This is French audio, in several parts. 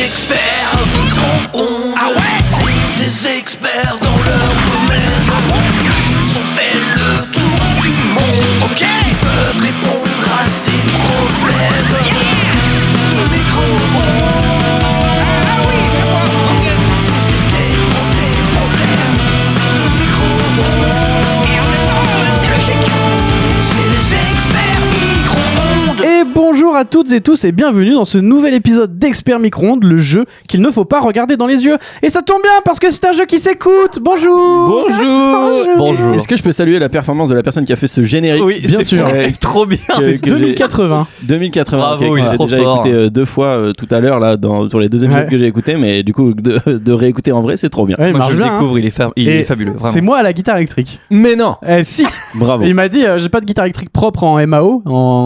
experts micro-ondes. Ah ouais, c'est des experts dans leur domaine. Ils ont fait le tour du monde. Ok, ils peuvent répondre à tes problèmes. Le micro-ondes. Ah oui, c'est bon, ok. Tes problèmes. Le micro-ondes. Et en même temps, c'est le chéquier. C'est les experts micro-ondes. Et bonjour à toutes et tous et bienvenue dans ce nouvel épisode d'Experts Micro-ondes, le jeu qu'il ne faut pas regarder dans les yeux. Et ça tombe bien parce que c'est un jeu qui s'écoute. Bonjour. Bonjour. Est-ce que je peux saluer la performance de la personne qui a fait ce générique? Oui, bien sûr. Trop bien. C'est 2080. 2080. Bravo, il est trop déjà fort. écouté deux fois tout à l'heure là sur les deux épisodes que j'ai écoutés, mais du coup de réécouter en vrai c'est trop bien. Ouais, il Moi, marche je le bien, hein. découvre, il est fabuleux. Vraiment. C'est moi à la guitare électrique. Mais non. Si. Bravo. Il m'a dit j'ai pas de guitare électrique propre en MAO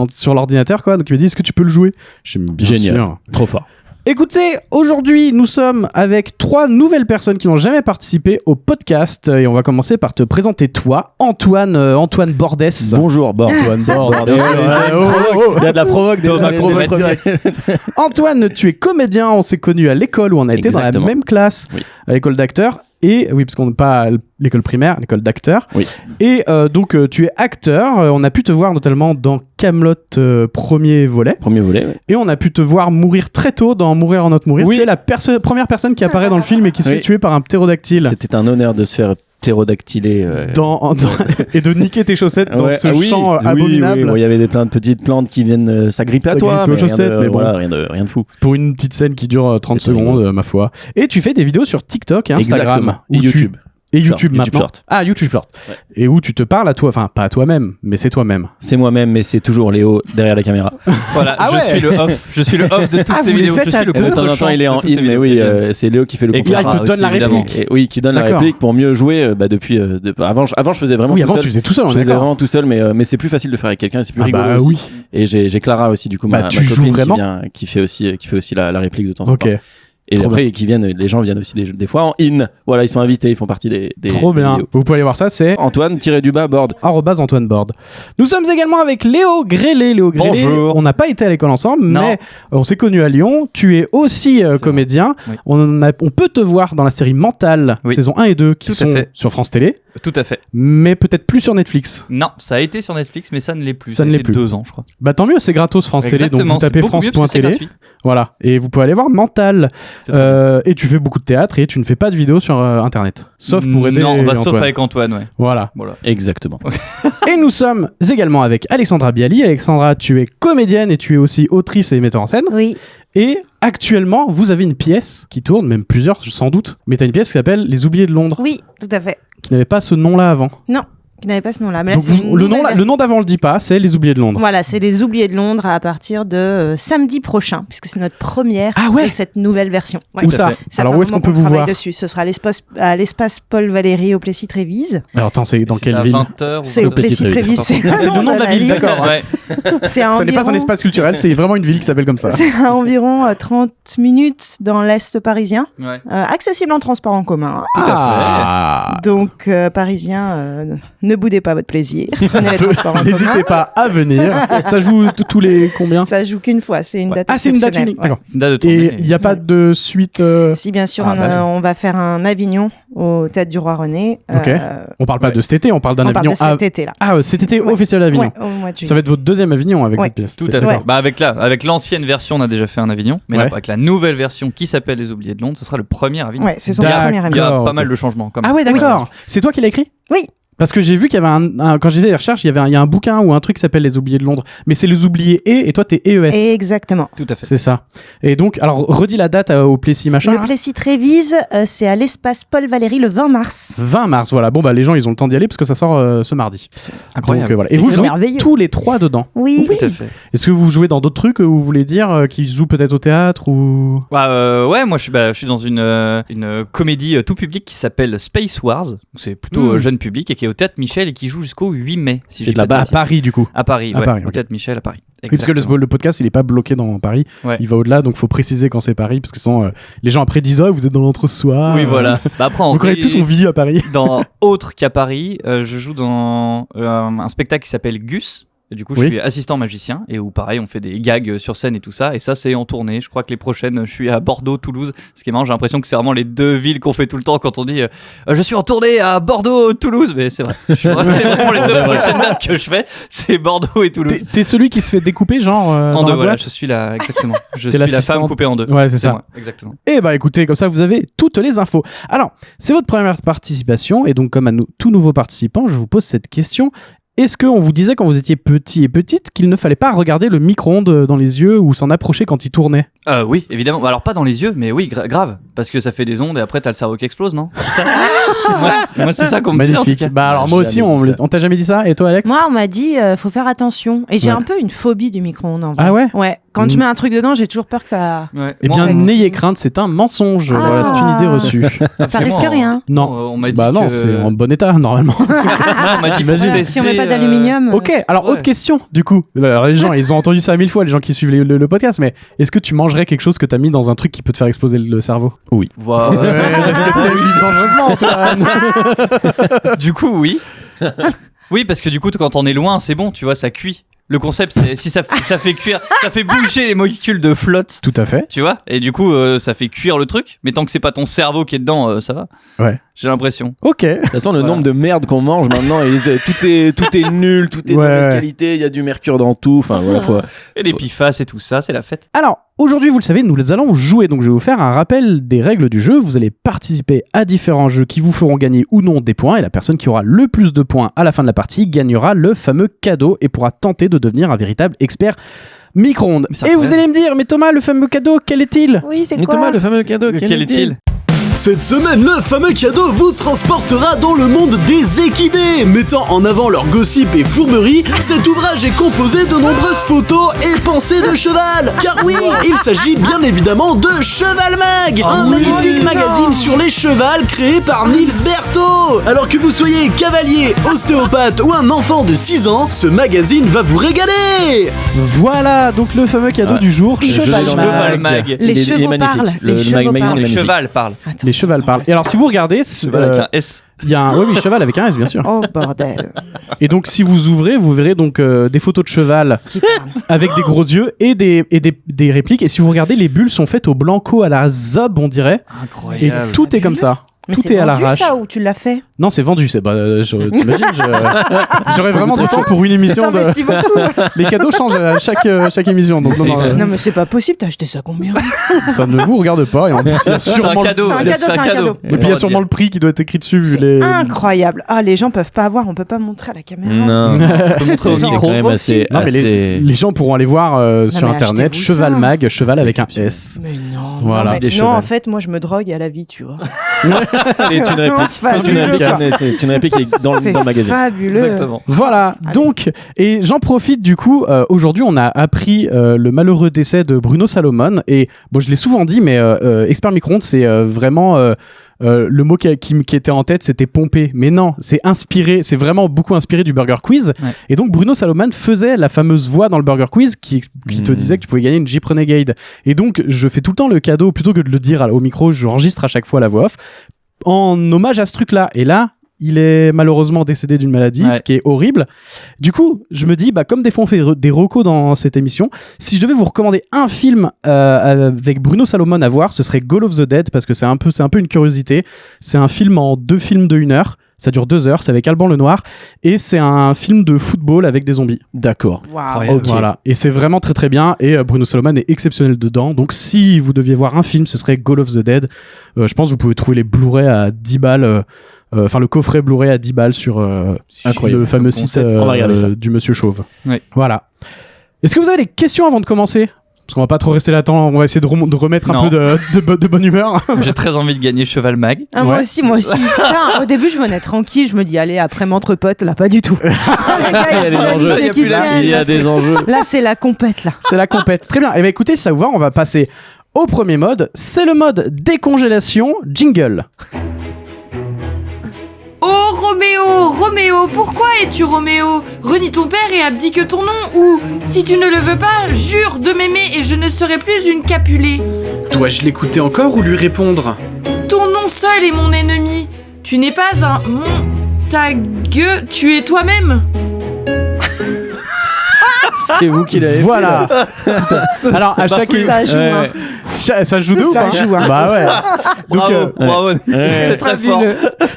sur l'ordinateur quoi, donc il m'a dit est-ce que tu peux le jouer? J'ai bien Génial. sûr. Trop fort. Écoutez, aujourd'hui nous sommes avec 3 nouvelles personnes qui n'ont jamais participé au podcast et on va commencer par te présenter toi, Antoine Bordès. Bonjour Bord. Bordès. Il y a de la provoque. Antoine, tu es comédien, on s'est connus à l'école où on a été dans Exactement. la même classe, Oui. à l'école d'acteurs. Et oui, parce qu'on n'est pas à l'école primaire, l'école d'acteurs. Oui. Et donc tu es acteur. On a pu te voir notamment dans Kaamelott premier volet. Premier volet. Ouais. Et on a pu te voir mourir très tôt dans Mourir en autre mourir. Oui. Tu es la première personne qui apparaît dans le film et qui se fait Oui. tuer par un ptérodactyle. C'était un honneur de se faire ptérodactyler. Et de niquer tes chaussettes dans Ouais, ce oui, champ oui, abominable. oui. Bon, il y avait plein de petites plantes qui viennent s'agripper à toi, S'agripper aux mais chaussettes, mais bon. voilà, rien de fou. Pour une petite scène qui dure 30 C'est secondes, rigolo. ma foi. Et tu fais des vidéos sur TikTok et Instagram. Exactement. Et où tu- YouTube. Et Short, YouTube YouTube maintenant. Short. Ah, YouTube Short. Ouais. Et où tu te parles à toi, enfin pas à toi-même, mais c'est toi-même. C'est moi-même, mais c'est toujours Léo derrière la caméra. Voilà, Ah ouais. je suis le off de toutes Ah, ces vous les vidéos. faites Je suis à le deux. Et de temps en temps, il est en de toutes ces in, mais vidéos. oui, c'est Léo qui fait le Et contraire. là, il te donne la évidemment. réplique. Et oui, qui donne la D'accord. réplique pour mieux jouer depuis. Avant, je faisais vraiment Oui, tout avant seul. tu faisais tout seul, on Je est faisais d'accord. vraiment tout seul, mais c'est plus facile de faire avec quelqu'un, et c'est plus Ah rigolo bah aussi. oui. Et j'ai Clara aussi, du coup, Bah, ma tu joues copine vraiment qui fait aussi la réplique de temps en Ok. temps. Et Trop après, les gens viennent aussi des fois en in. Voilà, ils sont invités, ils font partie des Trop bien. vidéos. Vous pouvez aller voir ça, c'est Antoine-Bord. @Antoine Borde. Nous sommes également avec Léo Grélé. Bonjour. On n'a pas été à l'école ensemble, Non. mais on s'est connus à Lyon. Tu es aussi comédien. Oui. On peut te voir dans la série Mental, Oui. saison 1 et 2, qui Tout à sont fait. sur France Télé, Tout à fait. mais peut-être plus sur Netflix. Non, ça a été sur Netflix, mais ça ne l'est plus. Ça ne a l'est été plus. 2 ans, je crois. Bah tant mieux, c'est gratos France Télé, donc vous c'est tapez beaucoup mieux parce que c'est France.télé. gratuit. Voilà, et vous pouvez aller voir Mental. C'est très bien. Et tu fais beaucoup de théâtre et tu ne fais pas de vidéos sur Internet. Sauf pour aider Non, Antoine. sauf avec Antoine, ouais. Voilà. Voilà. Exactement. Et nous sommes également avec Alexandra Bialy. Alexandra, tu es comédienne et tu es aussi autrice et metteur en scène. Oui, Et actuellement, vous avez une pièce qui tourne, même plusieurs sans doute, mais tu as une pièce qui s'appelle Les Oubliés de Londres, oui, tout à fait. qui n'avait pas ce nom-là avant. Non, qui n'avait pas ce nom-là. Mais là, Donc c'est une le nouvelle nom d'avant, on le dit pas, c'est Les Oubliés de Londres. Voilà, c'est les Oubliés de Londres à partir de samedi prochain, puisque c'est notre première Ah ouais. de cette nouvelle version. Ouais. Où ça Ça Alors fait où un est-ce qu'on moment peut vous travaille voir dessus. Ce sera à l'espace Paul Valéry au Plessis-Trévise. Alors attends, c'est dans C'est quelle à ville 20h. C'est au Plessis-Trévise, c'est C'est le nom de la ville, d'accord. Ouais. C'est à Ça n'est pas un environ- espace culturel, c'est vraiment une ville qui s'appelle comme ça. C'est à environ 30 minutes dans l'Est parisien, Ouais. accessible en transport en commun. Ah. Donc, Parisiens, ne boudez pas votre plaisir. Prenez les transports en commun. N'hésitez pas à venir. Ça joue tous les combien Ça joue qu'une fois, c'est une date Ah, c'est une date exceptionnelle. unique. Ouais. D'accord. C'est une date de Et tournée. il n'y a pas de suite. Si, bien sûr, Ah, bah on va faire un Avignon au Théâtre du Roi René. Ok. On parle pas Ouais. de cet été, on parle d'un On parle Avignon. de cet été là. Cet été Ouais. au Festival d'Avignon. Ouais, au mois de juillet. Ça va être votre deuxième Avignon avec Ouais. cette pièce. Tout C'est- à fait. Ouais. Bah avec l'ancienne version, on a déjà fait un Avignon, mais là, Ouais. avec la nouvelle version qui s'appelle Les Oubliés de Londres, ce sera le premier Avignon. Ouais, c'est son D'accord. premier Il y Avignon. a D'accord, pas ok. mal de changements. Comme Ah ouais, d'accord. C'est toi qui l'as écrit Oui. Parce que j'ai vu qu'il y avait quand j'ai fait des recherches, il y a un bouquin ou un truc qui s'appelle Les Oubliés de Londres. Mais c'est Les Oubliés et toi t'es EES. Exactement. Tout à fait. C'est ça. Et donc, alors redis la date au Plessis machin. Le là. Plessis-Trévise, c'est à l'espace Paul Valéry le 20 mars. 20 mars, voilà. Bon, bah les gens, ils ont le temps d'y aller parce que ça sort ce mardi. Incroyable. Donc, voilà. Et C'est vous jouez merveilleux. tous les 3 dedans. Oui. Tout à fait. Est-ce que vous jouez dans d'autres trucs où vous voulez dire qu'ils jouent peut-être au théâtre ou... Ouais, moi je suis dans une comédie tout public qui s'appelle Space Wars. C'est plutôt jeune public et qui est au Théâtre Michel et qui joue jusqu'au 8 mai. Si je C'est dis de là-bas pas à bêtises. Paris, du coup. À Paris, À ouais. Paris, Au ok. Théâtre Michel à Paris. Oui, parce que Exactement. le podcast, il est pas bloqué dans Paris. Ouais. Il va au-delà, donc faut préciser quand c'est Paris, parce que sinon, les gens après disent « Oh, vous êtes dans l'entre-soi. » Oui, voilà. Bah après, en Vous connaissez tous, on vit à Paris. dans autre qu'à Paris, je joue dans un spectacle qui s'appelle Gus. Et du coup, je suis assistant magicien et où pareil, on fait des gags sur scène et tout ça. Et ça, c'est en tournée. Je crois que les prochaines, je suis à Bordeaux, Toulouse. Ce qui est marrant, j'ai l'impression que c'est vraiment les deux villes qu'on fait tout le temps quand on dit je suis en tournée à Bordeaux, Toulouse. Mais c'est vrai. Je suis vraiment les deux prochaines dates que je fais, c'est Bordeaux et Toulouse. T'es celui qui se fait découper, genre en dans deux, la voilà. boîte. Je suis là, exactement. Je T'es suis la l'assistante. femme coupée en deux. Ouais, c'est ça. Moi, exactement. Eh bah écoutez, comme ça vous avez toutes les infos. Alors, c'est votre première participation et donc comme à nous, tout nouveau participant, je vous pose cette question. Est-ce qu'on vous disait quand vous étiez petit et petite qu'il ne fallait pas regarder le micro-ondes dans les yeux ou s'en approcher quand il tournait ? Oui, évidemment. Alors pas dans les yeux, mais oui, grave. Parce que ça fait des ondes et après t'as le cerveau qui explose, non ? C'est ça moi, c'est ça qu'on me dit en tout Magnifique. cas. Bah alors moi aussi, on t'a jamais dit ça. Et toi, Alex ? Moi, on m'a dit, faut faire attention. Et j'ai Ouais. un peu une phobie du micro-ondes. En vrai. Ah ouais ? Ouais. Quand je mets un truc dedans, j'ai toujours peur que ça. Ouais. Eh Moi, bien, on- n'ayez crainte, c'est un mensonge. Voilà, c'est une idée reçue. Ça risque rien. Non. On m'a dit Bah non, que... c'est en bon état, normalement. Non, on m'a dit Imagine. Si on met pas d'aluminium. Ok, alors Ouais. autre question, du coup. Alors, les gens, ils ont entendu ça 1000 fois, les gens qui suivent le podcast, mais est-ce que tu mangerais quelque chose que t'as mis dans un truc qui peut te faire exploser le cerveau ? Voilà. Parce que t'aimes vivre dangereusement, Antoine. Du coup, oui. Oui, parce que du coup, quand on est loin, c'est bon, tu vois, ça cuit. Le concept, c'est si ça fait cuire, ça fait bouger les molécules de flotte, Tout à fait. tu vois, et du coup, ça fait cuire le truc. Mais tant que c'est pas ton cerveau qui est dedans, ça va. Ouais. J'ai l'impression. Ok. De toute façon, le Voilà. nombre de merde qu'on mange maintenant, tout est nul, tout est de Ouais. mauvaise qualité, il y a du mercure dans tout. Enfin, voilà, Et les pifas et tout ça, c'est la fête. Alors, aujourd'hui, vous le savez, nous allons jouer. Donc, je vais vous faire un rappel des règles du jeu. Vous allez participer à différents jeux qui vous feront gagner ou non des points. Et la personne qui aura le plus de points à la fin de la partie gagnera le fameux cadeau et pourra tenter de devenir un véritable expert micro-ondes. Mais c'est Et vous incroyable. allez me dire, mais Thomas, le fameux cadeau, quel est-il ? Oui, c'est Mais quoi? Thomas, le fameux cadeau, Quel est-il ? Cette semaine, le fameux cadeau vous transportera dans le monde des équidés. Mettant en avant leur gossip et fourberie, cet ouvrage est composé de nombreuses photos et pensées de cheval. Car oui, il s'agit bien évidemment de Cheval Mag, un magnifique magazine sur les chevals créé par Niels Berthaud. Alors que vous soyez cavalier, ostéopathe ou un enfant de 6 ans, ce magazine va vous régaler. Voilà, donc le fameux cadeau Ouais. du jour, Je l'ai Cheval dans le Mag. Mag. Les Il est chevaux magnifique. parlent. Le Les chevaux magazine parlent. est Les magnifique. chevals parlent. Attends, Les chevals parlent. Et alors, si vous regardez, Cheval avec un S. il y a un... Oui, cheval avec un S, bien sûr. Oh bordel. Et donc, si vous ouvrez, vous verrez donc des photos de cheval Qui parle? avec des gros yeux et des répliques. Et si vous regardez, les bulles sont faites au blanco à la zob, on dirait. Et Incroyable. tout est comme ça. Mais Tout c'est est à vendu l'arrache. ça ou tu l'as fait? Non, c'est vendu. C'est t'imagines, j'aurais vraiment du temps pour une émission. T'investis beaucoup. Les cadeaux changent à chaque émission. Donc, non, Non mais c'est pas possible, t'as acheté ça combien? ça ne vous regarde pas. Et en plus, il y a C'est un sûrement, cadeau. C'est un cadeau, c'est un cadeau. et puis il y a sûrement le prix qui doit être écrit dessus. Vu les... C'est incroyable. Ah, les gens peuvent pas avoir, on peut pas montrer à la caméra. Non, On peut montrer au c'est micro. quand même assez. Non, mais les gens pourront aller voir sur mais internet achetez-vous Cheval ça. Mag, cheval C'est avec un exceptionnel. S. Mais non, Voilà. non, mais- Des non, chevals. en fait, moi je me drogue à la vie, tu vois. C'est une réplique. C'est une Fabuleux. réplique. C'est une réplique qui est dans C'est le magazine. fabuleux. Exactement. Voilà, Allez. donc, et j'en profite du coup, aujourd'hui on a appris le malheureux décès de Bruno Salomon, et bon je l'ai souvent dit, mais expert micro-ondes c'est vraiment... le mot qui était en tête, c'était pomper. Mais non, c'est inspiré, c'est vraiment beaucoup inspiré du Burger Quiz. Ouais. Et donc Bruno Salomon faisait la fameuse voix dans le Burger Quiz qui te disait que tu pouvais gagner une Jeep Renegade. Et donc je fais tout le temps le cadeau, plutôt que de le dire au micro, j'enregistre à chaque fois la voix off, en hommage à ce truc-là. Et là, il est malheureusement décédé d'une maladie, Ouais. ce qui est horrible. Du coup, je me dis, bah, comme des fois on fait des recos dans cette émission, si je devais vous recommander un film avec Bruno Salomon à voir, ce serait Goal of the Dead, parce que c'est un peu une curiosité. C'est un film en 2 films de 1 heure. Ça dure 2 heures, c'est avec Alban Lenoir. Et c'est un film de football avec des zombies. D'accord. Waouh. Ok. Voilà. Et c'est vraiment très très bien. Et Bruno Salomon est exceptionnel dedans. Donc si vous deviez voir un film, ce serait Goal of the Dead. Je pense que vous pouvez trouver les Blu-ray à 10 balles. Enfin, le coffret Blu-ray à 10 balles sur Incroyable. le fameux Comme site concept. On va regarder ça. du Monsieur Chauve. Oui. Voilà. Est-ce que vous avez des questions avant de commencer ? Parce qu'on va pas trop rester là, on va essayer de remettre un Non. peu de bonne humeur. J'ai très envie de gagner Cheval Mag. Ah, moi Ouais. aussi, moi aussi. Putain, au début, je venais tranquille, je me dis, allez, après m'entre potes, là, pas du tout. Les gars, Il y a des faut enjeux. l'amitié qui Il y a tient, Il y a là, des enjeux. Là, c'est la compète, là. C'est la compète. Très bien. Et bien écoutez, si ça vous va, on va passer au premier mode. C'est le mode décongélation jingle. Oh Roméo, Roméo, pourquoi es-tu Roméo? Renie ton père et abdique ton nom, ou, si tu ne le veux pas, jure de m'aimer et je ne serai plus une Capulet. Dois-je l'écouter encore ou lui répondre? Ton nom seul est mon ennemi. Tu n'es pas un Montague, tu es toi-même. C'est vous qui l'avez Voilà. Alors à chaque Ça joue, hein. ça joue de ouf. Ça hein. joue, hein. Bah ouais. Donc Bravo, c'est très fort.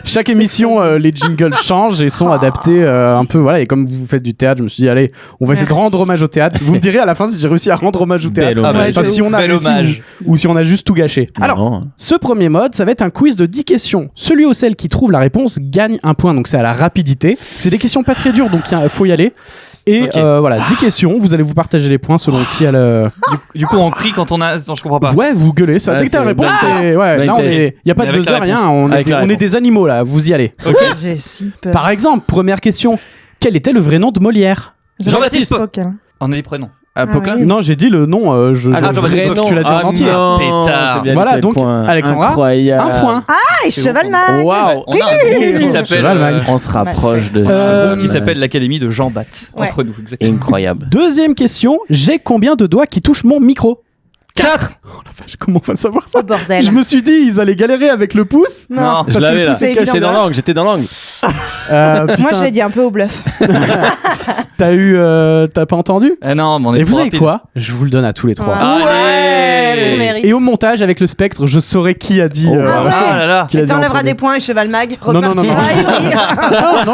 chaque émission, les jingles changent et sont adaptés un peu. Voilà. Et comme vous faites du théâtre, je me suis dit allez, on va essayer de Merci. rendre hommage au théâtre. Vous me direz à la fin si j'ai réussi à rendre hommage au théâtre. Bel hommage. Enfin, si on a Bel réussi hommage. ou si on a juste tout gâché. Alors. Non. Ce premier mode, ça va être un quiz de 10 questions. Celui ou celle qui trouve la réponse gagne un point, donc c'est à la rapidité. C'est des questions pas très dures, donc il faut y aller. Et Ok. voilà, 10 questions, vous allez vous partager les points selon qui a le... Du coup, on crie quand on a. Attends, je comprends pas. Ouais, vous gueulez, ça. Ouais, Dès que t'as la c'est réponse, blind c'est... Ouais, Blind là, test. y a pas Mais de avec la buzzer, rien, réponse. on Avec la est réponse. des animaux, là, vous y allez. J'ai si peur. Par exemple, première question, quel était le vrai nom de Molière? Jean-Baptiste. Coquin. On a les prénoms. Apocalypse. oui. Non, j'ai dit le nom, Jean-Baptiste, tu l'as dit en entier. Non, Pétard. c'est bien Voilà, quel donc, point. Alexandra, Incroyable. Un point. Ah, et Cheval Mag. Waouh. On a un groupe qui s'appelle. Cheval, Mag. On se rapproche de. Euh, Un groupe qui s'appelle l'Académie de Jean Bat. Ouais. Entre nous, exactement. Incroyable. Deuxième question, j'ai combien de doigts qui touchent mon micro? 4. Oh la vache, comment on va savoir ça? Oh bordel. Je me suis dit, ils allaient galérer avec le pouce. Non. Je Parce que l'avais le là. pouce est évident. J'étais dans l'angle. J'étais dans l'angle. Moi, Putain, je l'ai dit un peu au bluff. t'as pas entendu? Non, mais on est Et vous trop savez rapide. quoi? Je vous le donne à tous les trois. Ah. Allez. On mérite. Et au montage, avec le spectre, je saurai qui a dit. Oh, Ah ouais. Ah là là. qui l'a dit en T'enlèveras premier. des points et Cheval Mag Non, non, non, repartira. non. et oui.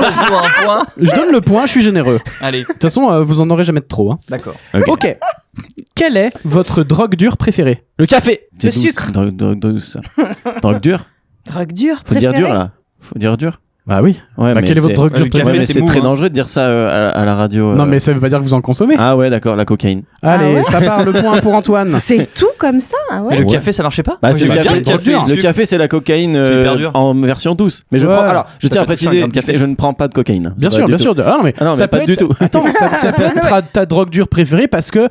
Ça joue un point. Je donne le point, je suis généreux. Allez, De toute façon, vous en aurez jamais de trop. Hein. d'accord. Ok. Quelle est votre drogue dure préférée? Le café. Le sucre. Drogue douce. Drogue dure. Drogue dure. Faut dire préférée. dur là. Faut dire dur. Bah oui. Ouais, Bah, mais quelle est votre c'est- drogue dure le café, Ouais, préférée? mais c'est c'est mou, très hein. dangereux de dire ça à la radio. Non, mais ça veut pas dire que vous en consommez. Ah ouais, d'accord, la cocaïne. Allez, Ah ouais ça part le point pour Antoine. C'est tout comme ça, ah Mais ouais. le Ouais. café, ça marchait pas? Bah, Moi, c'est le j'aimais bien café. Le sucre. café, c'est la cocaïne C'est hyper dur. en version douce. Mais je Ouais. prends. Alors, je tiens à peut être préciser, un gramme de café. je ne prends pas de cocaïne. Bien C'est sûr, pas bien du sûr. tout. Ah non, mais, Ah non, mais ça pas peut du être... tout. Attends, ça peut être ta drogue dure préférée parce que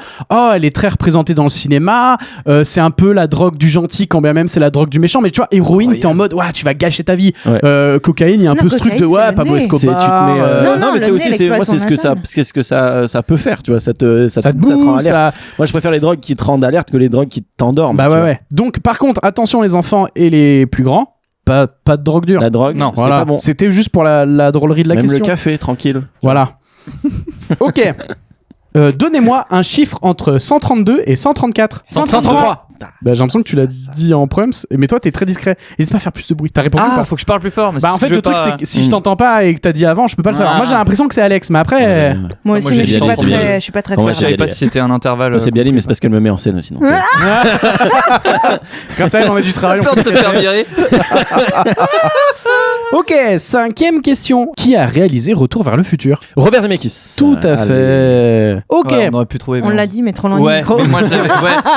elle est très représentée dans le cinéma. C'est un peu la drogue du gentil, quand bien même c'est la drogue du méchant. Mais tu vois, héroïne, t'es en mode, tu vas gâcher ta vie. Ouais. Cocaïne, il y a un Non, peu ce truc de cocaïne, c'est le Pablo nez. C'est- tu te Escobar. mets, Non, mais le c'est nez, aussi, c'est moi, l'exploitation c'est ce que ça, nasale. qu'est-ce que ça peut faire, tu vois, ça te Ça te rend bouffe, alerte. ça... Moi, je préfère les drogues qui te rendent alerte que les drogues qui t'endorment. Bah tu ouais, vois. ouais. Donc, par contre, attention les enfants et les plus grands, pas de drogue dure. La drogue, Non, c'est Voilà. pas bon. C'était juste pour la drôlerie de la Même question. le café, tranquille. Voilà. Ok. Donnez-moi un chiffre entre 132 et 134. 133. Bah, j'ai l'impression que tu l'as dit en prums, mais toi t'es très discret. N'hésite pas à faire plus de bruit. T'as répondu ou Ah, pas? faut que je parle plus fort. Mais Bah en si fait tu veux le truc pas- c'est que si je t'entends pas et que t'as dit avant, je peux pas le savoir. Ah. Moi j'ai l'impression que c'est Alex, mais après Moi Moi, aussi, j'ai mais je suis bien pas entendu. très, je suis pas très Moi, Moi, fière. je savais pas Bialy. si c'était un intervalle. Moi, c'est Bialy, mais c'est parce qu'elle me met en scène aussi. donc, grâce à elle on a du travail. on Peur peut de se le faire cacher. virer. Ok, 5e question. Qui a réalisé Retour vers le futur? Robert Zemeckis. Tout à Allez. fait. Ok. Ouais, on aurait pu trouver. On mais l'a dit, mais trop loin du Ouais, micro. mais moi,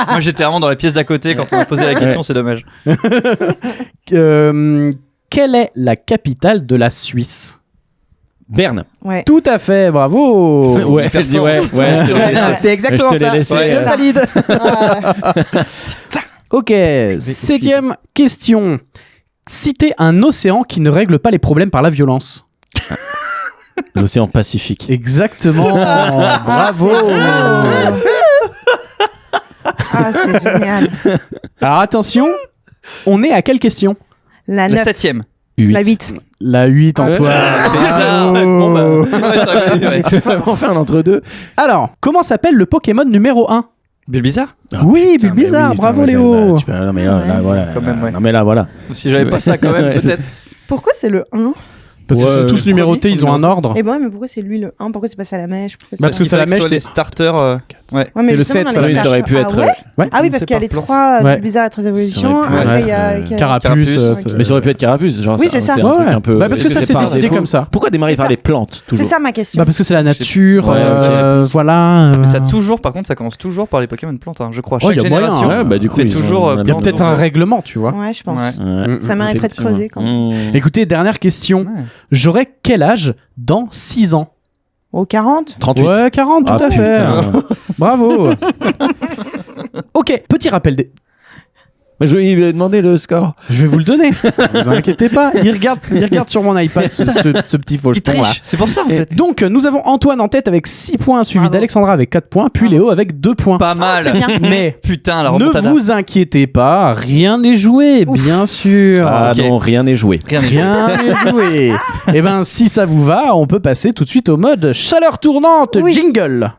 moi j'étais vraiment dans la pièce d'à côté quand on a posé la question, c'est dommage. Quelle est la capitale de la Suisse? Berne. Ouais. Tout à fait, bravo. Ouais, je dis ouais, je te l'ai laissé. C'est exactement Je te l'ai ça. laissé, Je ouais. valide. Ah, Ok, 7e question. Citez un océan qui ne règle pas les problèmes par la violence. L'océan Pacifique. Exactement. Bravo. Ah, c'est génial. Alors attention, on est à quelle question? La La 9, 7ème. la 8. La 8, Antoine. Bon, bah, ouais, ça va, ouais. Il faut vraiment faire un entre-deux. Alors, comment s'appelle le Pokémon numéro 1? Bulbizarre. Oui, Putain, Bulbizarre, mais oui, bravo putain, Léo. Non, mais là, voilà. Quand même, ouais. Non, mais là, voilà. Si j'avais pas ça quand même, Ouais. peut-être. Pourquoi c'est le 1? Parce qu'ils sont Ouais, tous le numérotés, premier, ils ont un ordre. Et bon, mais pourquoi c'est lui le 1? Pourquoi c'est passé à la mèche? Pourquoi Parce que c'est- c'est la Il fallait mèche, que ce soit les c'est- starters. Ouais. Ouais, mais c'est le justement, 7, dans ça, les oui, ça aurait pu Ah être. ouais Ouais. Ah oui, parce sais qu'il y a pas, les plante. 3 Ouais. bizarres et très évolution. Ça aurait pu Après, être, il y a Carapuce. Carapuce. Mais ça aurait pu être Carapuce. Genre, Oui, c'est ça. un truc Ouais. un peu. Bah, parce que ça, c'est c'est par décidé défaut. comme ça. Pourquoi démarrer C'est par ça. les plantes toujours? C'est ça ma question. Bah parce que c'est la nature, Ouais, ok. voilà. Mais ça toujours, par contre, ça commence toujours par les Pokémon plantes, hein, je crois. Oh, Chaque y a moyen, génération hein. Ouais, bah, du coup, fait ils ont- toujours. on a Il y a bien peut-être un règlement, tu vois. Ouais, je pense. Ouais. Ça mériterait de creuser quand même. Mmh. Écoutez, dernière question. Ouais. J'aurai quel âge dans 6 ans? Au 40? 38. Ouais, 40, tout Ah, à fait. putain. Bravo. Ok, petit rappel. Mais je lui ai demandé le score. Je vais vous le donner. Vous inquiétez pas. Il regarde sur mon iPad ce petit Il faucheton là. triche, c'est pour ça en Et fait. donc, nous avons Antoine en tête avec 6 points, suivi Bravo. d'Alexandra avec 4 points, puis Léo avec 2 points. Pas mal. c'est bien. Mais Putain, la ne remontada. vous inquiétez pas, rien n'est joué, bien sûr. Ah ok. non, rien n'est joué. Rien n'est Rien n'est joué. Et ben, si ça vous va, on peut passer tout de suite au mode chaleur tournante, Oui. jingle.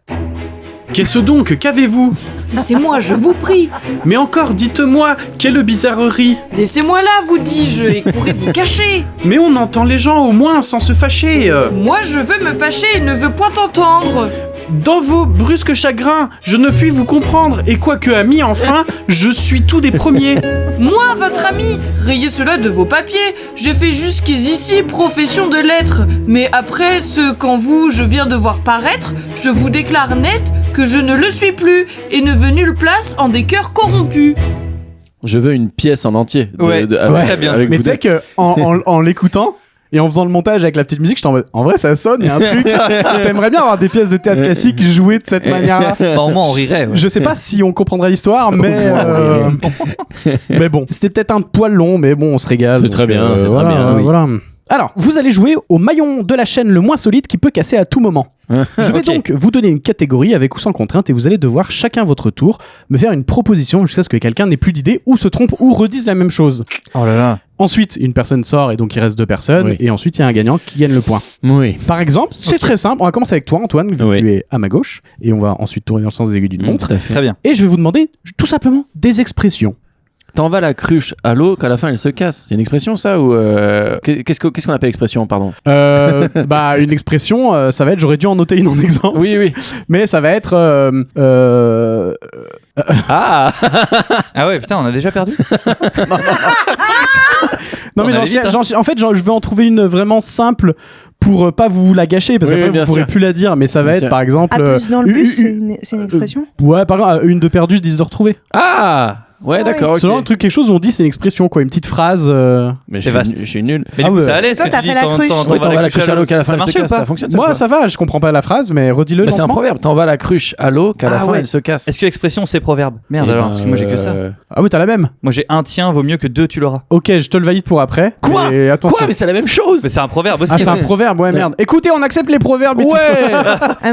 Qu'est-ce donc? Qu'avez-vous? Laissez-moi, je vous prie. Mais encore, dites-moi, quelle bizarrerie! Laissez-moi là, vous dis-je, et courez vous cacher. Mais on entend les gens au moins sans se fâcher. Moi, je veux me fâcher et ne veux point entendre. Dans vos brusques chagrins, je ne puis vous comprendre, et quoique ami enfin, je suis tout des premiers. Moi, votre ami, rayez cela de vos papiers. J'ai fait jusqu'ici profession de lettres. Mais après ce qu'en vous je viens de voir paraître, je vous déclare net que je ne le suis plus et ne veux nulle place en des cœurs corrompus. Je veux une pièce en entier. Très bien. avec Mais vous tu sais deux. que en l'écoutant et en faisant le montage avec la petite musique, j'étais en mode, en vrai ça sonne, il y a un truc. T'aimerais bien avoir des pièces de théâtre classique jouées de cette manière-là. Bah, au moins, on rirait. Ouais. Je sais pas si on comprendrait l'histoire, mais bon, c'était peut-être un poil long, mais bon, on se régale. C'est donc, très bien, c'est très voilà, bien, oui. voilà. Alors, vous allez jouer au maillon de la chaîne le moins solide qui peut casser à tout moment. Je vais Ok. donc vous donner une catégorie avec ou sans contrainte et vous allez devoir chacun votre tour me faire une proposition jusqu'à ce que quelqu'un n'ait plus d'idée ou se trompe ou redise la même chose. Oh là là. Ensuite, une personne sort et donc il reste 2 personnes Oui. et ensuite il y a un gagnant qui gagne le point. Oui. Par exemple, c'est très simple, on va commencer avec toi Antoine, vu que Oui. tu es à ma gauche et on va ensuite tourner dans le sens des aiguilles d'une montre. Tout à fait. Très bien. Et je vais vous demander tout simplement des expressions. T'en vas la cruche à l'eau qu'à la fin elle se casse. C'est une expression ça ou qu'est-ce qu'on appelle expression, pardon? Bah une expression, ça va être, j'aurais dû en noter une en exemple, Oui, oui. mais ça va être Ah. Ah ouais, putain, on a déjà perdu. non On mais allait vite, hein. en fait je vais en trouver une vraiment simple pour pas vous la gâcher parce Oui, qu'après bien vous pourrez sûr. plus la dire, mais ça va Bien être sûr. par exemple À plus dans le bus, une- c'est une expression. ouais par exemple une de perdue 10 de retrouvée. Ah. Ouais, Ah d'accord. oui. ok. C'est genre un truc, quelque chose où on dit c'est une expression quoi, une petite phrase. Mais C'est vaste. Je suis nul. Mais Ah du coup, ouais. ça allait. Est-ce Toi, que t'as tu dis fait la cruche. Ouais, t'en vas la cruche à l'eau qu'à la fin ça elle se marchait ou casse. pas? Ça fonctionne ça? Moi quoi ça va, je comprends pas la phrase, mais redis-le Bah, c'est un lentement. proverbe. T'en vas la cruche à l'eau qu'à la Ah fin ouais. elle se casse. Est-ce que l'expression c'est proverbe? Merde Eh alors, ben, parce que moi j'ai que ça. Ah oui, t'as la même. Moi j'ai un tien vaut mieux que 2 tu l'auras. Ok, je te le valide pour après. Quoi Et attention. Quoi? Mais c'est la même chose. Mais c'est un proverbe aussi. Ah, c'est un proverbe, ouais, merde. Écoutez, on accepte les proverbes. et tout.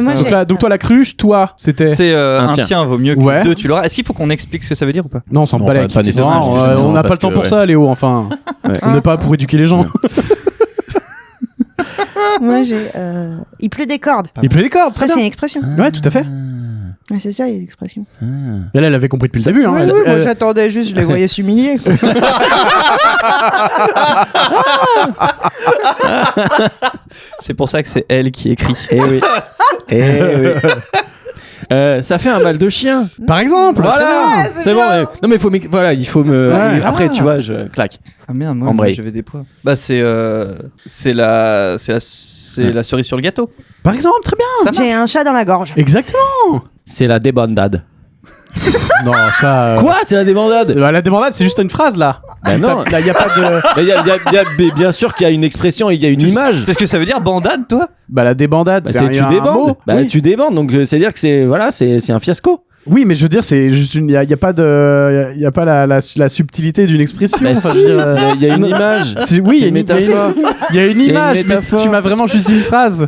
Moi, Donc, j'ai- là, donc toi, la cruche, toi, c'était. C'est Un un tien. tien vaut mieux que Ouais. 2 tu l'auras. Est-ce qu'il faut qu'on explique ce que ça veut dire ou pas? Non, on s'en Non, bat pas- les pas couilles. nécessairement, Non, parce que- on n'a parce pas le temps que, pour ouais. ça, Léo. Enfin, Ouais. on n'est pas pour éduquer les gens. Moi, j'ai. Il pleut des cordes. Il pleut les cordes, Ça, très c'est une bien. expression. Ouais, tout à fait. Ouais, c'est ça, il y a des expressions. Elle avait compris depuis le début. Hein. Oui, Elle- oui, moi elle- j'attendais juste, je les voyais s'humilier. C'est pour ça que c'est elle qui écrit. Eh oui. Eh oui. Ça fait un mal de chien. Par exemple. Voilà. c'est C'est bon. bien. Non mais voilà, il faut me. Ouais. Après, tu vois, je claque. Ah merde, En moi braille. j'avais des poids. Bah c'est la cerise sur le gâteau. Par exemple, très bien. J'ai un chat dans la gorge. Exactement. C'est la débandade. Non, ça. Quoi? C'est la débandade? La débandade, c'est juste une phrase là. Bah non. Là, il y a pas de. Mais mais bien sûr qu'il y a une expression, il y a une image. C'est ce que ça veut dire bandade toi? Bah la débandade, Bah, c'est c'est un tu mot. débandes. Bah Oui. tu débandes, donc c'est-à-dire que c'est un fiasco. Oui, mais je veux dire, c'est juste une. Il y a pas de. Il y a pas la subtilité d'une expression. Bah Enfin, si, je veux dire, il y a une image. Oui, il y a une métaphore. Il y a une Il y a une image, mais métaphore. tu m'as vraiment juste dit une phrase.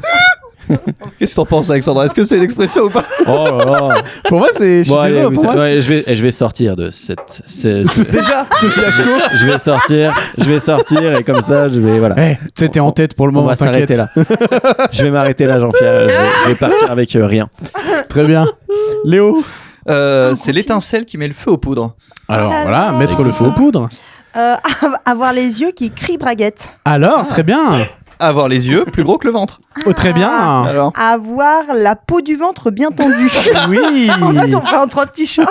Qu'est-ce que t'en penses Alexandra? Est-ce que c'est une expression ou pas? Oh là là. Pour moi, c'est. Je suis Bon, allez, désolé, pour moi. ouais, je vais sortir de cette. Déjà, ce fiasco. Je vais sortir et comme ça, je vais voilà. Eh, tu sais, t'es en tête pour le On moment. va s'arrêter là. Je vais m'arrêter là, Jean-Pierre. Je vais partir avec rien. Très bien. Léo. C'est l'étincelle qui met le feu aux poudres. Alors Ah là voilà, là. mettre le feu aux poudres. Avoir les yeux qui crient braguette. Alors, très bien. Avoir les yeux plus gros que le ventre. Oh, très bien. Alors. Avoir la peau du ventre bien tendue. Oui. En fait, on fait un 3 petits chats.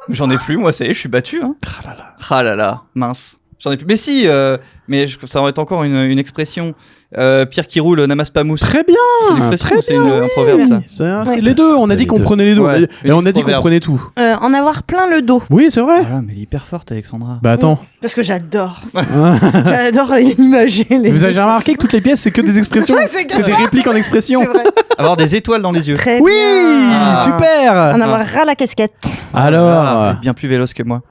J'en ai plus, moi, ça y est, je suis battu. Hein. Ah là là, mince. J'en ai plus. Mais si, ça va être encore une expression. Pierre qui roule n'amasse pas mousse. Très bien. C'est une expression, Très c'est bien. un proverbe ça. C'est les deux. On a dit Les qu'on deux. prenait les deux. Ouais, Et on a dit qu'on proverbe. prenait tout. En avoir plein le dos. Oui, c'est vrai. Voilà, mais elle est hyper forte, Alexandra. Bah attends. Parce que j'adore ça. J'adore imager les. Vous avez jamais remarqué que toutes les pièces, c'est que des expressions. Ouais, c'est que C'est des ça. répliques en expression. C'est vrai. Avoir des étoiles dans les yeux. Très Oui, bien. Ah. super. En avoir ras la casquette. Alors. Ah, bien plus véloce que moi.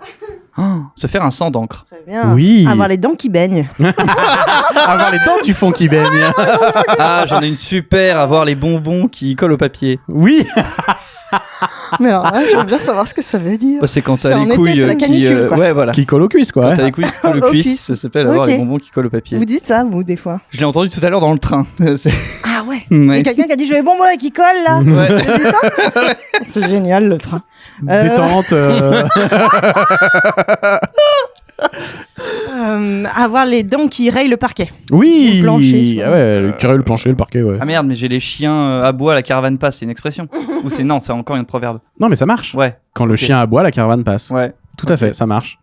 Oh, se faire un sang d'encre. Très bien. Oui. Avoir les dents qui baignent. Avoir les dents du fond qui baignent. Ah, j'en ai une super. Avoir les bonbons qui collent au papier. Oui. Mais alors là, j'aimerais bien savoir ce que ça veut dire. Bah, c'est quand C'est t'as en les été, couilles c'est la qui, canicule, quoi. ouais, voilà. Qui colle aux cuisses, quoi. Quand ouais. t'as les couilles qui collent Aux aux cuisses, cuisses. ça s'appelle avoir Ok. les bonbons qui collent au papier. Vous dites ça, vous, des fois? Je l'ai entendu tout à l'heure dans le train. C'est- Ah ouais. Ouais. Il y a quelqu'un qui a dit j'ai les bonbons là qui collent là. Ouais. T'as dit ça? C'est génial le train. Détente. Avoir les dents qui rayent le parquet. Oui. Le plancher. Ah ouais, le curé, le plancher, le parquet, ouais. Ah merde, mais j'ai les chiens à bois, la caravane passe, c'est une expression? Ou c'est non, c'est encore une proverbe. Non, mais ça marche. Ouais, Quand le Ok. chien aboie, la caravane passe. ouais. Tout à Ok. fait, ça marche.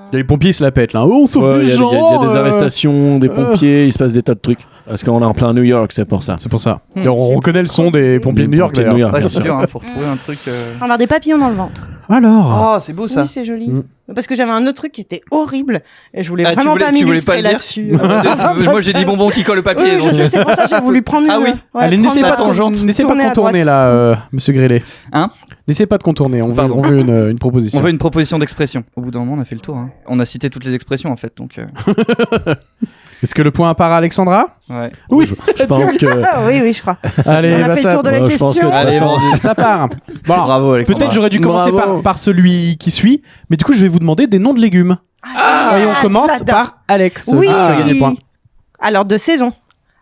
Il y a les pompiers, ils se la pètent là. Oh, on sauve Ouais, des il y a gens. des arrestations, des pompiers, il se passe des tas de trucs. Parce qu'on est en plein New York, c'est pour ça. C'est pour ça. Et on reconnaît le son des pompiers de New York Pompiers de d'ailleurs. New York. Ouais, bien c'est sûr. dur, hein, faut retrouver un truc. Avoir des papillons dans le ventre. Alors. Oh, c'est beau ça. Oui, c'est joli. Mm. Parce que j'avais un autre truc qui était horrible et je voulais Ah, tu vraiment voulais- pas tu voulais pas m'illustrer le dire là-dessus. Moi j'ai dit bonbons qui collent au papier. Oui, donc- je sais, c'est pour ça que j'ai voulu prendre une. Ah oui. Allez, n'essayez pas, n'essayez pas de contourner là, monsieur Grélé. Hein? N'essayez pas de contourner, on veut, Pardon. on veut une proposition. On veut une proposition d'expression. Au bout d'un moment, on a fait le tour. Hein. On a cité toutes les expressions en fait, donc. Est-ce que le point part à Alexandra? Ouais. Oui. Je pense que. Ah oui, oui, je crois. Allez, On a bah, fait ça, le tour de la je pense que question. de toute Allez, façon, bon. ça part. Bon, Bravo Alexandra. peut-être j'aurais dû commencer Bravo. par celui qui suit, mais du coup je vais vous demander des noms de légumes. Et on commence j'adore. par Alex. Oui. Tu vas gagner le point. Alors de saison,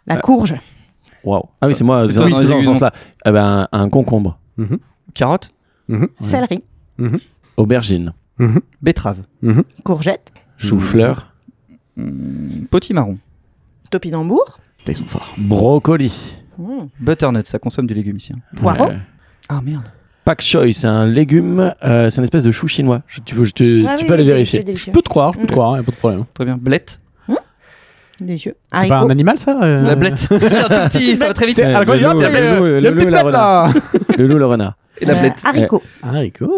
la courge. Waouh. Ah oui, c'est moi, C'est c'est toi dans les dans ce aiguilles, sens-là. Eh ben, un concombre. Carotte, Céleri, Aubergine. betterave, courgette, Chou-fleur. potimarron, topinambour, Ils sont forts. Brocoli. butternut, ça consomme du légume ici. Hein. poireau. Ouais. Ah merde. Pak choi, c'est un légume, c'est une espèce de chou chinois. Tu peux Ah tu oui, peux aller oui, vérifier. Je délicieux. peux te croire, y a pas de problème. Très bien. Blette. Délicieux. C'est pas un Haricot. animal ça La blette. C'est un tout petit, ça va très vite. Ouais, Ah, le loup, il y a le le loup, petit la plate là. Le loup, le renard. Et la blette. Haricot. Haricot.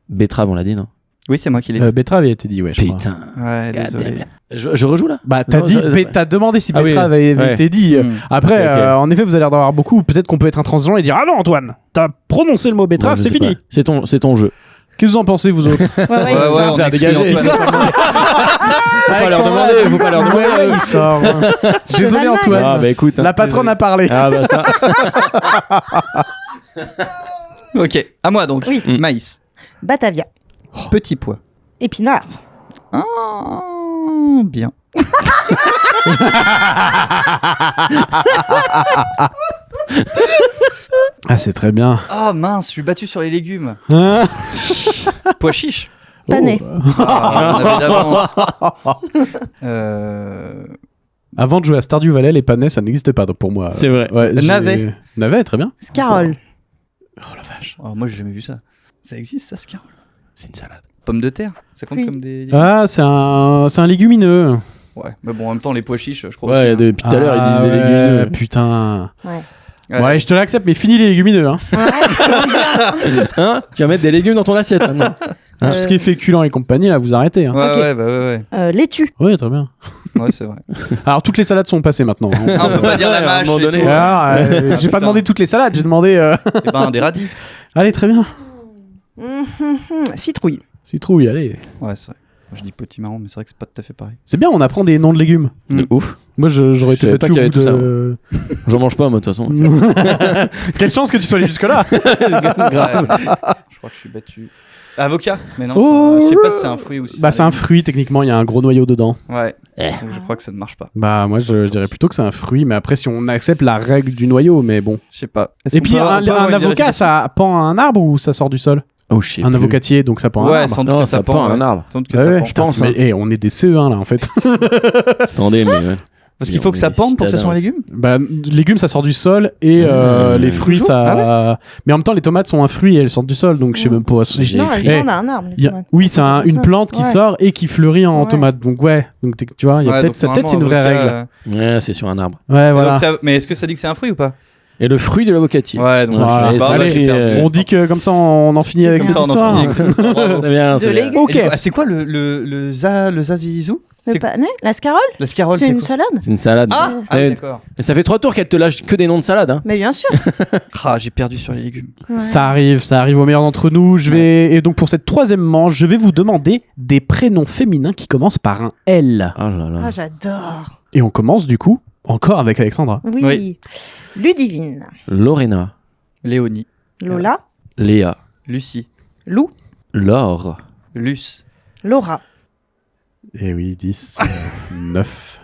Betterave, on l'a dit, non? Oui, c'est moi qui l'ai dit. Betterave a été dit, ouais, je crois. Putain. Ouais, désolé. Je rejoue là? Bah, t'as Non, dit, ça- t'as demandé si Ah oui, betterave avait ouais. été dit. Mm. Après, Ok, ok. en effet, vous allez en avoir beaucoup. Peut-être qu'on peut être intransigeant et dire ah non Antoine, t'as prononcé le mot betterave, Bon, je c'est sais fini. pas. C'est ton jeu. Qu'est-ce que vous en pensez vous autres? Ouais, ouais, Ouais, il ouais, sort. on faire exclut dégager. Antoine. Faut pas leur demander, faut pas leur demander. Ouais, il sort. Désolé Cheval Antoine. Ah bah écoute. hein. La patronne a parlé. Ah bah ça. Ok, à moi donc. Oui. Maïs, Batavia. petit pois. Épinard. Ah, bien. Ah c'est très bien. Ah mince, je suis battu sur les légumes. Hein Pois chiche. Pané. Ah, on avait d'avance. Avant de jouer à Stardew Valley, les panais ça n'existait pas donc pour moi. C'est vrai. Ouais, j'ai- Navet. Navet, très bien. Scarole. Oh la vache. Oh, moi j'ai jamais vu ça. Ça existe ça, Scarole? C'est une salade. Pomme de terre, ça compte Oui. comme des. Ah c'est un légumineux. Ouais, mais bon, en même temps, les pois chiches, je crois. Ouais, aussi, hein. depuis tout à l'heure, il Ah dit des ouais, légumineux. Putain. Ouais. Ouais. Bon allez, je te l'accepte, mais fini les légumineux. Hein. Ouais, comment dire Hein? Tu vas mettre des légumes dans ton assiette maintenant. Tout ce qui est féculent et compagnie, là, vous arrêtez. Hein. Ouais, Ok. ouais, bah ouais, Laitue. Oui, très bien. ouais. Ouais, c'est vrai. Alors toutes les salades sont passées maintenant. hein. Ah, on peut pas dire la Ouais, à un mâche moment et donné. tout. Ah, j'ai putain. pas demandé toutes les salades, j'ai demandé. Eh ben, des radis. Allez, très bien. Citrouille. Citrouille, allez. Ouais, c'est vrai. Moi, je dis potimarron, mais c'est vrai que c'est pas tout à fait pareil. C'est bien, on apprend des noms de légumes. De ouf. Moi, j'aurais Je été savais pas battu qu'il y au avait bout tout ça, de... J'en mange pas, moi, de toute façon. Quelle chance que tu sois allé jusque-là. Ouais. Je crois que je suis battu. Avocat? Mais non, Oh. je sais pas si c'est un fruit ou si Bah, c'est un fruit, techniquement, il y a un gros noyau dedans. Ouais. Donc, je crois que ça ne marche pas. Bah, moi, je dirais plutôt que c'est un fruit, mais après, si on accepte la règle du noyau, mais bon. Je sais pas. Est-ce Et qu'on puis, peut avoir- on peut avoir un une avocat, vérification? ça pend à un arbre ou ça sort du sol? Oh, je sais Un plus. avocatier, donc ça pend à un Ouais, arbre. sans doute Non, que ça ça pend pend. à un ouais. arbre. Sans doute que Ouais, ça ouais, pend. je pense, mais on est des CE1 là en fait. Attendez, mais. ouais. Parce qu'il faut que ça pende pour que ça soit un légume? Bah, légumes ça sort du sol et les fruits toujours ça. Mais en même temps, les tomates sont un fruit et elles sortent du sol donc je sais même pas. J'ai Non, écrit. elle on a un arbre. les Il y a- tomates. Oui, c'est une plante qui Ouais. sort et qui fleurit en Ouais. tomate. Donc ouais, donc tu vois, il y a Ouais, peut-être donc peut-être c'est une vraie normalement, règle. Ouais, c'est sur un arbre. Ouais, Et voilà. donc ça- Mais est-ce que ça dit que c'est un fruit ou pas? Et le fruit de l'avocatier. Ouais, donc Voilà. je sais pas, Allez, j'ai perdu. On dit que comme ça on en finit avec Comme cette ça, on en histoire. finit avec cette histoire, bravo. C'est bien, De c'est bien. légumes. Ok. Et du coup, c'est quoi le zazizou? Le C'est panais. La scarole. la scarole, C'est c'est une quoi? salade. C'est une salade. Ah, Mais- d'accord. Mais ça fait 3 tours qu'elle te lâche que des noms de salade. Hein. Mais bien sûr. Ah, j'ai perdu sur les légumes. Ouais. Ça arrive au meilleur d'entre nous. Et donc pour cette troisième manche, je vais vous demander des prénoms féminins qui commencent par un L. Oh là là. Ah, j'adore. Et on commence du coup encore avec Alexandra. Oui. Oui. Ludivine. Lorena. Léonie. Lola, Léa. Lucie. Lou, Laure. Luce. Laura. Et oui, 10, 9,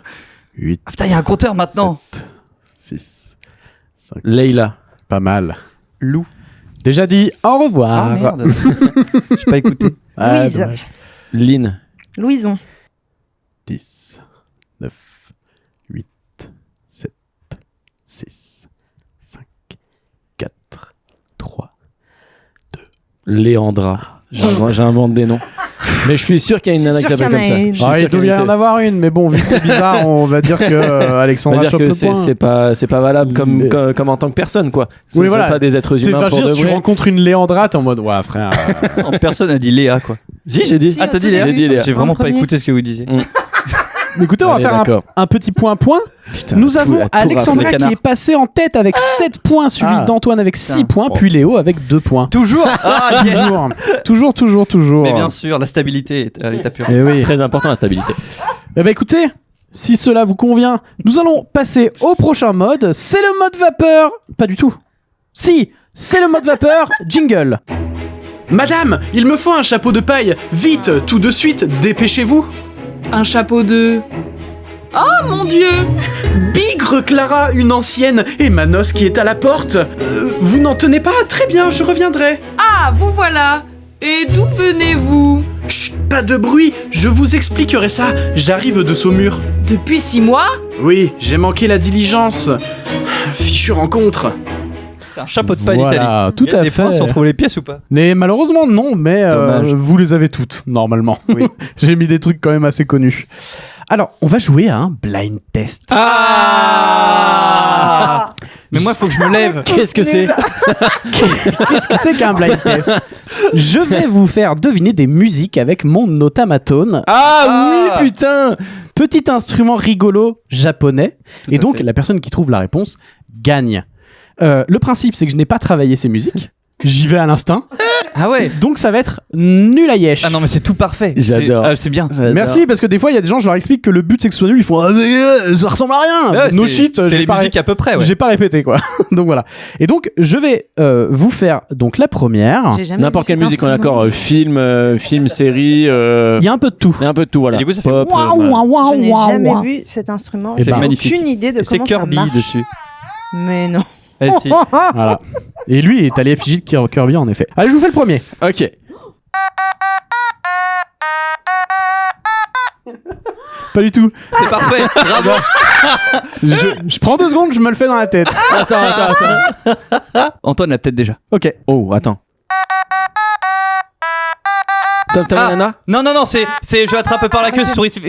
8. Ah putain, il y a un compteur maintenant. 6, 5. Leïla. Pas mal. Lou. Déjà dit au revoir. Ah merde. J'ai pas écouté. Ah, Louise. dommage. Lynn. Louison. 10, 9, 8, 7, 6, 5, 4, 3. Léandra. J'invente des noms. Mais je suis sûr qu'il y a une nana qui Sûr s'appelle qu'il y comme en a ça. une. Je suis Ah, sûr il doit qu'il y y en a en avoir une, mais bon, vu que c'est bizarre, on va dire que On va Alexandra dire chope que le point. c'est pas valable comme en tant que personne, quoi. Ce Oui, ne sont voilà. pas des êtres C'est- humains enfin, je pour veux de dire, tu vrai. rencontres une Léandra, t'es en mode, ouais, frère. Personne a dit Léa, quoi. Si, j'ai dit. Si, Ah, t'as au dit tout Léa début, J'ai dit Léa. J'ai vraiment en pas premier. écouté ce que vous disiez. Mais écoutez, on va Allez, faire d'accord. un petit point. Putain, Nous tout- avons tout Alexandra raflé. qui est passée en tête avec 7 points, suivi Ah. d'Antoine avec 6 Putain. points, puis Léo avec 2 points. Toujours. Ah yes. Toujours. Mais bien sûr, la stabilité est à l'état pur. Eh oui. Très important la stabilité. Eh ben écoutez, si cela vous convient, nous allons passer au prochain mode. C'est le mode vapeur. Pas du tout. Si, c'est le mode vapeur. Jingle. Madame, il me faut un chapeau de paille. Vite, tout de suite, dépêchez-vous. Un chapeau de... Oh mon Dieu! Bigre Clara, une ancienne, et Manos qui est à la porte. Vous n'en tenez pas? Très bien, je reviendrai. Ah, vous voilà! Et d'où venez-vous? Chut, pas de bruit, je vous expliquerai ça. J'arrive de Saumur. Depuis 6 mois? Oui, j'ai manqué la diligence. Fichue rencontre. C'est un chapeau de paille Voilà, d'Italie. tout Il y a à des fait. points si on trouve les pièces ou pas? Mais malheureusement non, mais Dommage. vous les avez toutes, normalement. Oui. J'ai mis des trucs quand même assez connus. Alors, on va jouer à un blind test. Ah Mais moi, faut que je me lève. Qu'est-ce que c'est? Qu'est-ce que c'est qu'un blind test? Je vais vous faire deviner des musiques avec mon notamatone. Ah oui, putain! Petit instrument rigolo japonais. Et à donc, fait. la personne qui trouve la réponse gagne. Le principe, c'est que je n'ai pas travaillé ces musiques. J'y vais à l'instinct. Ah ouais. Donc, ça va être nul à yesh. Ah non, mais c'est tout parfait. J'adore. C'est bien. Merci, parce que des fois, il y a des gens, je leur explique que le but, c'est que ce soit nul. Ils font, ah, mais ça ressemble à rien. Ouais, No c'est- shit, C'est j'ai les pas, musiques à peu près, ouais. j'ai pas répété, quoi. Donc voilà. Et donc, je vais vous faire donc la première. J'ai jamais N'importe vu quelle cet musique, on est instrument. d'accord. Film, série. Il y a un peu de tout. Il y a un peu de tout, voilà. Et du coup, ça fait Pop, Waouh, waouh, waouh, Je n'ai waouh, jamais waouh. vu cet instrument. C'est J'ai magnifique. aucune idée de Et c'est comment ça Kirby marche. dessus. Mais non. Eh si. Voilà. Et lui est allé effigie de Kirby, en effet. Allez, je vous fais le premier. Ok. Pas du tout. C'est parfait. Bravo. Je prends 2 secondes, je me le fais dans la tête. Attends. Antoine l'a peut-être déjà. Ok. Oh, attends. Tom Tom Ah. Nana? Non, c'est je attrape par la queue une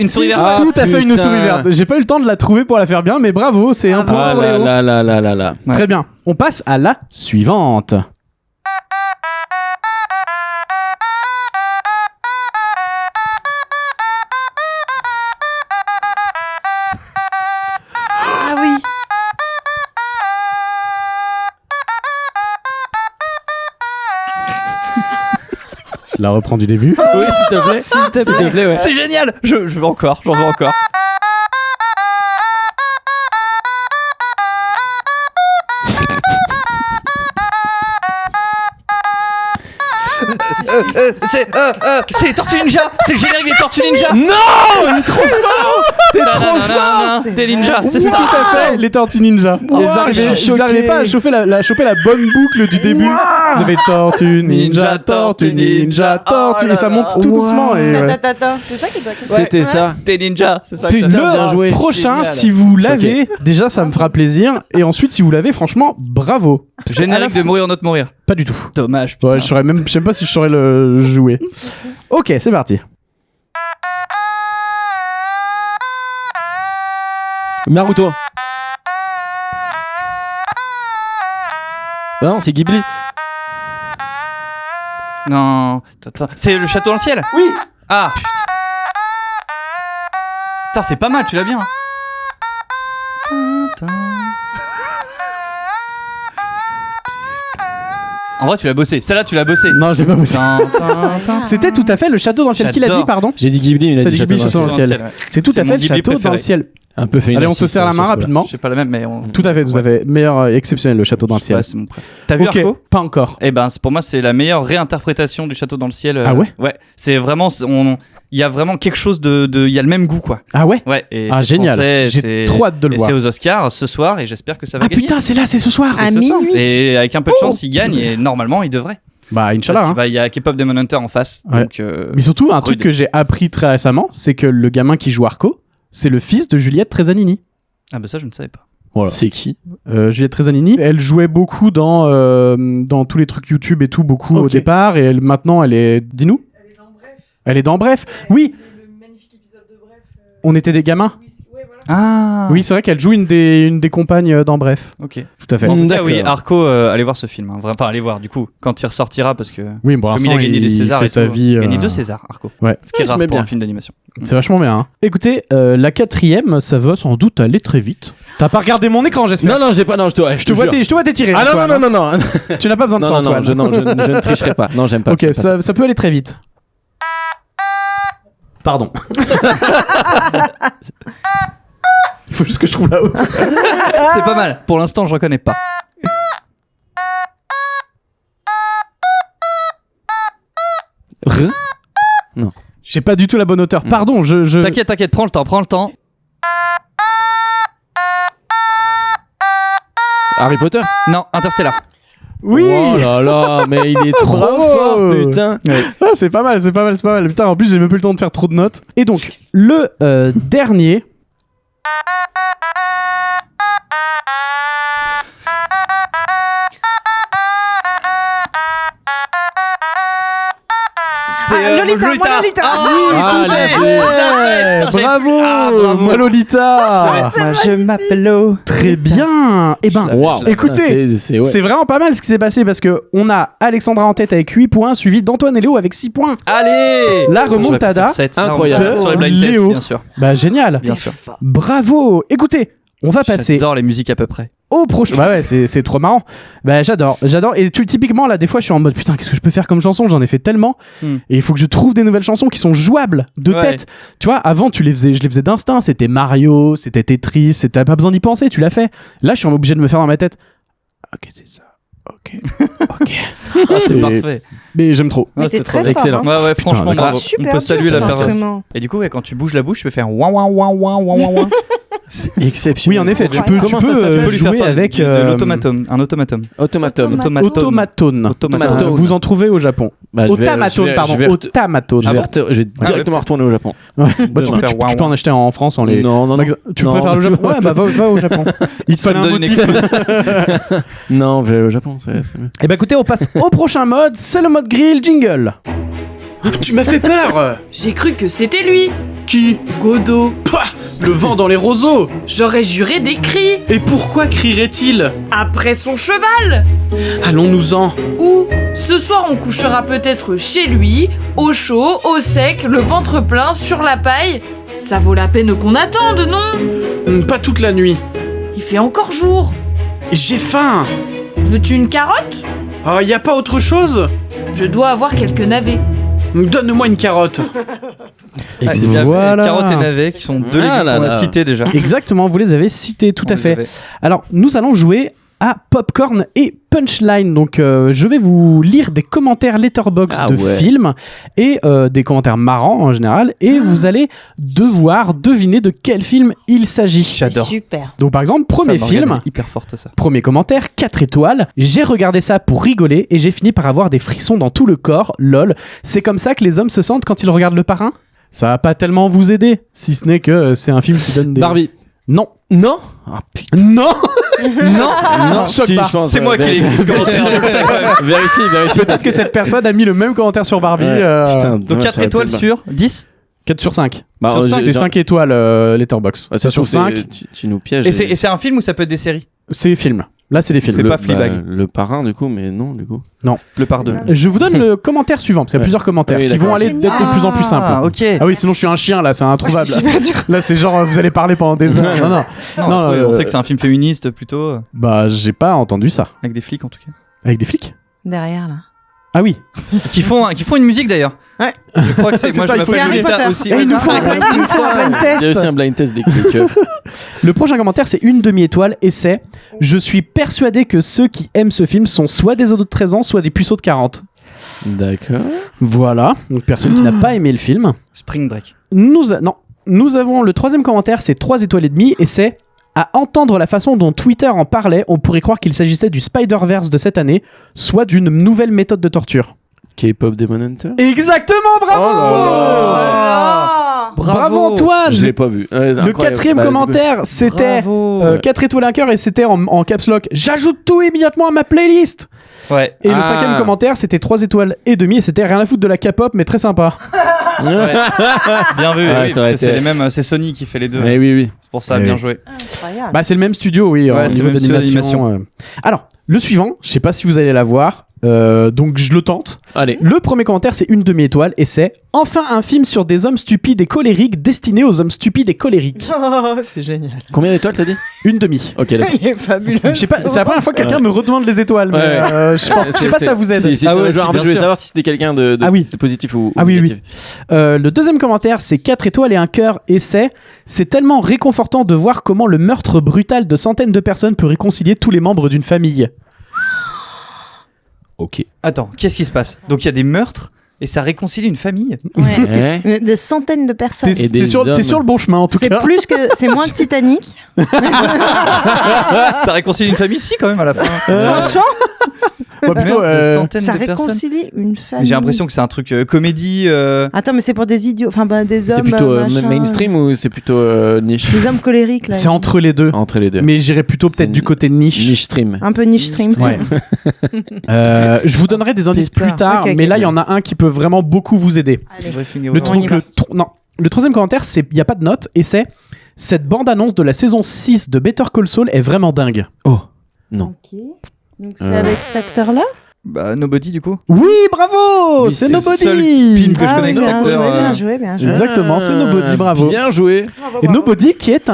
souris verte. Ah, Tout à fait une putain. souris verte. J'ai pas eu le temps de la trouver pour la faire bien, mais bravo, c'est un point Ah pour là Léo. là là là là là. Ouais. Très bien. On passe à la suivante. Ah oui. Je la reprends du début. Oui, s'il te plaît. S'il te plaît, ouais. C'est génial. Je veux encore. J'en veux encore. C'est les Tortues Ninja. C'est le générique des Tortues Ninja. Non! Il est trop fort! T'es trop fort! Des ninjas. C'est C'est ça. tout à fait les Tortues Ninja. Et j'arrivais pas à choper la bonne boucle du début. Ça fait Tortue Ninja, Tortue Ninja, Tortue. Et ça monte tout doucement. Et ouais. Tata, c'est ça qui doit. C'était ça. Des ninjas. C'est ça. Putain, bien joué. prochain, Génial. si vous l'avez, déjà ça me fera plaisir. Et ensuite, si vous l'avez, franchement, bravo. Générique de Mourir notre mourir. Pas du tout. Dommage. Ouais, putain. je sais même pas si je saurais le jouer. Ok, c'est parti. Naruto. Non, c'est Ghibli. Non. Attends. C'est le château dans le ciel. Oui. Ah. Putain, c'est pas mal. Tu l'as bien. En vrai, tu l'as bossé. Celle-là, tu l'as bossé. Non, j'ai pas bossé. Tin, tin, tin. C'était tout à fait le château dans le ciel. Qui l'a dit, J'adore. pardon? J'ai dit Ghibli, mais il a T'as dit dit Ghibli, Château château dans dans le le ciel. ciel. C'est tout C'est à mon fait le Ghibli château dans le préféré. ciel. Un peu fait une Allez, on se assiste, serre la sur main ce coup-là. rapidement. Je sais pas la même, mais on... Tout à fait, tout à fait. Meilleur, exceptionnel, le château dans le ciel. Ouais, c'est mon préf. T'as vu Ok, Arco? pas encore. Eh ben, pour moi, c'est la meilleure réinterprétation du Château dans le ciel. Ah ouais? Ouais. C'est vraiment, il y a vraiment quelque chose il y a le même goût, quoi. Ah ouais? Ouais. Et Ah, c'est génial. français, J'ai trop hâte de le et voir. c'est aux Oscars ce soir, et j'espère que ça va Ah gagner. putain, c'est là, c'est ce soir. À C'est ce soir. minuit. Et avec un peu de chance, il gagne, et normalement, il devrait. Bah, Inch'Allah. Parce Hein. qu'il va- il y a K-pop Demon Hunter en face. Ouais. Donc, Mais surtout, un truc rude. que j'ai appris très récemment, c'est que le gamin qui joue Arco, c'est le fils de Juliette Trezzanini. Ah, bah ça, je ne savais pas. Voilà. C'est qui? Juliette Trezzanini, elle jouait beaucoup dans tous les trucs YouTube et tout, beaucoup au Ok. départ, et maintenant elle est. Dis-nous. Elle est dans Bref. Elle est dans Bref. Oui, Le magnifique épisode de Bref. on était des gamins. Ouais, voilà. Ah. Oui, c'est vrai qu'elle joue une des compagnes dans Bref. Ok. Tout à fait. En tout cas, D'accord. oui, Arco, allez voir ce film. Hein. Enfin, allez voir, du coup, quand il ressortira, parce que. Oui, pour Comme il l'instant, a gagné des Césars fait et sa tout, vie. Il a gagné 2 Césars, Arco. Ouais. Ce qui est Ouais, rare je mets pour bien. un film d'animation. C'est vachement bien. Hein. Écoutez, la 4e, ça va sans doute aller très vite. T'as pas regardé mon écran, j'espère. Non, j'ai pas. Non, je te vois jure. t'étirer. Ah non, Antoine, non, non, non, non. hein. Tu n'as pas besoin de ça, Non, non, Antoine. non, je ne tricherai pas. Non, j'aime pas. Ok, j'aime pas ça peut aller très vite. Pardon. Il faut juste que je trouve la haute. C'est pas mal. Pour l'instant, je reconnais pas. J'ai pas du tout la bonne hauteur. Pardon, je... T'inquiète, prends le temps. Harry Potter? Non, Interstellar. Oui. Oh là là, mais il est trop Bravo. fort, putain. Ah, c'est pas mal. Putain, en plus, j'ai même plus le temps de faire trop de notes. Et donc, le dernier... Lolita, moi Lolita. Ah, la Ouais, bravo, bravo. moi, Lolita. Moi, je m'appelle Lo. Très bien. Eh ben, Waouh. écoutez, c'est ouais. c'est vraiment pas mal ce qui s'est passé parce que on a Alexandra en tête avec 8 points, suivi d'Antoine et Léo avec 6 points. Allez. La remontada. Incroyable. Sur les blind tests, Léo. bien sûr. Bah génial. Bien sûr. Bravo. Écoutez, on va passer J'adore les musiques à peu près. au prochain. Bah ouais, c'est trop marrant. Bah j'adore. Et typiquement là, des fois, je suis en mode putain, qu'est-ce que je peux faire comme chanson? J'en ai fait tellement. Et il faut que je trouve des nouvelles chansons qui sont jouables de Ouais. tête. Tu vois, avant, je les faisais d'instinct. C'était Mario, c'était Tetris. T'avais pas besoin d'y penser, tu l'as fait. Là, je suis obligé de me faire dans ma tête. Ok, c'est ça. Ok. Ah, c'est Et- parfait. Mais j'aime trop. Mais t'es très fort. excellent. hein. Ouais, franchement, Putain, bravo. On Super peut dur, saluer la cet personne. instrument. Et du coup, ouais, quand tu bouges la bouche, tu peux faire ouin ouin ouin ouin ouin ouin. Exceptionnel. Oui, en effet, tu peux Comment ça s'appelle jouer avec de l'automaton, un automaton. Automaton. automatone. Automaton. Vous en trouvez au Japon. Bah, Automatone, pardon. Automatone. Je vais directement retourner au Japon. Ouais. Bah, tu On va peux faire ouin, en acheter en France. En les... Non. Tu Non. préfères le Japon? Ouais, bah va au Japon. Il te Ça fallait me un donne une motif. Non, je vais aller au Japon. C'est mieux. Et bah écoutez, on passe au prochain mode. C'est le mode grill jingle. Tu m'as fait peur. J'ai cru que c'était lui. Qui? Godot. Pah, le vent dans les roseaux. J'aurais juré des cris. Et pourquoi crierait-il? Après son cheval. Allons-nous-en. Ou ce soir on couchera peut-être chez lui, au chaud, au sec, le ventre plein, sur la paille. Ça vaut la peine qu'on attende, non? Pas toute la nuit. Il fait encore jour. J'ai faim. Veux-tu une carotte? Oh, y a pas autre chose? Je dois avoir quelques navets. Donne-moi une carotte. Ah, c'est bien. Voilà. Carottes et navets qui sont deux Ah légumes là qu'on a là. cités déjà. Exactement, vous les avez cités tout On à les fait. avait. Alors, nous allons jouer à Popcorn et Punchline. Donc, je vais vous lire des commentaires Letterboxd Ah de ouais. films et des commentaires marrants en général. Et vous allez devoir deviner de quel film il s'agit. C'est super. Donc, par exemple, premier Ça, film, Morgane est hyper forte ça. premier commentaire, 4 étoiles. J'ai regardé ça pour rigoler et j'ai fini par avoir des frissons dans tout le corps. Lol. C'est comme ça que les hommes se sentent quand ils regardent Le Parrain? Ça va pas tellement vous aider, si ce n'est que c'est un film qui donne des... Barbie. Non. Non. Ah putain. Non. Non. choque Si, pas. je pense. C'est moi qui ai écrit ce commentaire. je le sais quand même. Vérifie. Peut-être que cette personne a mis le même commentaire sur Barbie. Ouais, putain, Donc 4 étoiles sur 10. 4 sur 5. Bah, Sur cinq, C'est 5 étoiles Letterboxd. Ouais, ça sur se trouve, 5, tu nous pièges. Et c'est un film ou ça peut être des séries? c'est film. Là, c'est des films. C'est pas Fleabag. Le parrain, du coup, mais non, du coup. Le par deux. Je vous donne le commentaire suivant, parce qu'il y a plusieurs commentaires Oui, qui vont d'accord. aller d'être de plus en plus simples. Ah, ok. Ah oui, sinon je suis un chien là, c'est introuvable. C'est super dur. Là, c'est genre vous allez parler pendant des heures. Non, non. Non, Non, on sait que c'est un film féministe plutôt, Bah, j'ai pas entendu ça. avec des flics en tout cas. Avec des flics? Derrière là. Ah oui. Qui font une musique d'ailleurs. Ouais. Je crois que c'est C'est moi ça, je il faut m'appelle Harry Lolita Potter. aussi. Et il nous ça. faut un blind Il y a test. aussi un blind test des cœurs. Le prochain commentaire, c'est une demi-étoile et c'est « Je suis persuadé que ceux qui aiment ce film sont soit des ados de 13 ans, soit des puceaux de 40. D'accord. » Voilà, donc personne qui n'a pas aimé le film. Spring Break. Nous avons le troisième commentaire, c'est 3 étoiles et demie et c'est « À entendre la façon dont Twitter en parlait, on pourrait croire qu'il s'agissait du Spider-Verse de cette année, soit d'une nouvelle méthode de torture. » K-pop Demon Hunter. Exactement, bravo Bravo Antoine. Je l'ai pas vu. Le quatrième commentaire, c'était 4 étoiles et un cœur et c'était en caps lock. J'ajoute tout immédiatement à ma playlist. Ouais. Et le cinquième commentaire, c'était 3 étoiles et demie et c'était rien à foutre de la K-pop, mais très sympa. Ouais. Bien vu. Ouais, oui, ça parce aurait que c'est été- les mêmes. C'est Sony qui fait les deux. Oui. C'est pour ça, Eh bien oui. joué. Incroyable. Bah, c'est le même studio, oui, Ouais, au c'est niveau le même studio d'animation. Alors, le suivant, je sais pas si vous allez la voir, donc je le tente. Allez. Le premier commentaire, c'est une demi-étoile et c'est enfin un film sur des hommes stupides et colériques destiné aux hommes stupides et colériques. Oh, c'est génial. Combien d'étoiles t'as dit? Une demi. Ok, d'accord. Il est fabuleux. Je sais pas, c'est la première fois que quelqu'un me redemande les étoiles, mais Ouais. je sais pas si ça vous aide. Si, Ah ouais, genre, en fait, bien je voulais sûr. savoir si c'était quelqu'un de Ah oui. c'était positif ou Ah oui, négatif. Le deuxième commentaire, c'est 4 étoiles et un cœur et c'est tellement réconfortant de voir comment le meurtre brutal de centaines de personnes peut réconcilier tous les membres d'une famille. Ok. Attends, qu'est-ce qui se passe? Donc il y a des meurtres et ça réconcilie une famille. Ouais. Eh De centaines de personnes. Et des hommes. T'es sur le bon chemin en tout C'est cas. c'est moins que Titanic. Ça réconcilie une famille, si quand même à la fin. Franchement, Ouais, plutôt, Meurtre de centaines ça de personnes. réconcilie une famille. J'ai l'impression que c'est un truc comédie. Attends, mais c'est pour des idiots, enfin des hommes. C'est plutôt machin, mainstream ou c'est plutôt niche? Des hommes colériques là. C'est entre les deux. Entre les deux. Mais j'irais plutôt C'est peut-être du côté niche. Niche stream. Un peu niche stream. Ouais. Je vous donnerai des indices Plus plus tard, tard. Ok, mais ok. là il y en a un qui peut vraiment beaucoup vous aider. Allez. Le, On y va. le troisième commentaire, c'est il y a pas de note et c'est cette bande-annonce de la saison 6 de Better Call Saul est vraiment dingue. Oh. Non. Ok. Donc c'est avec cet acteur-là. Bah, Nobody du coup. Oui, bravo, Oui, c'est c'est le Nobody. seul film que je connais avec cet bien acteur. joué, bien joué, bien joué. Exactement, c'est Nobody, bravo. Bien joué. Et Nobody qui est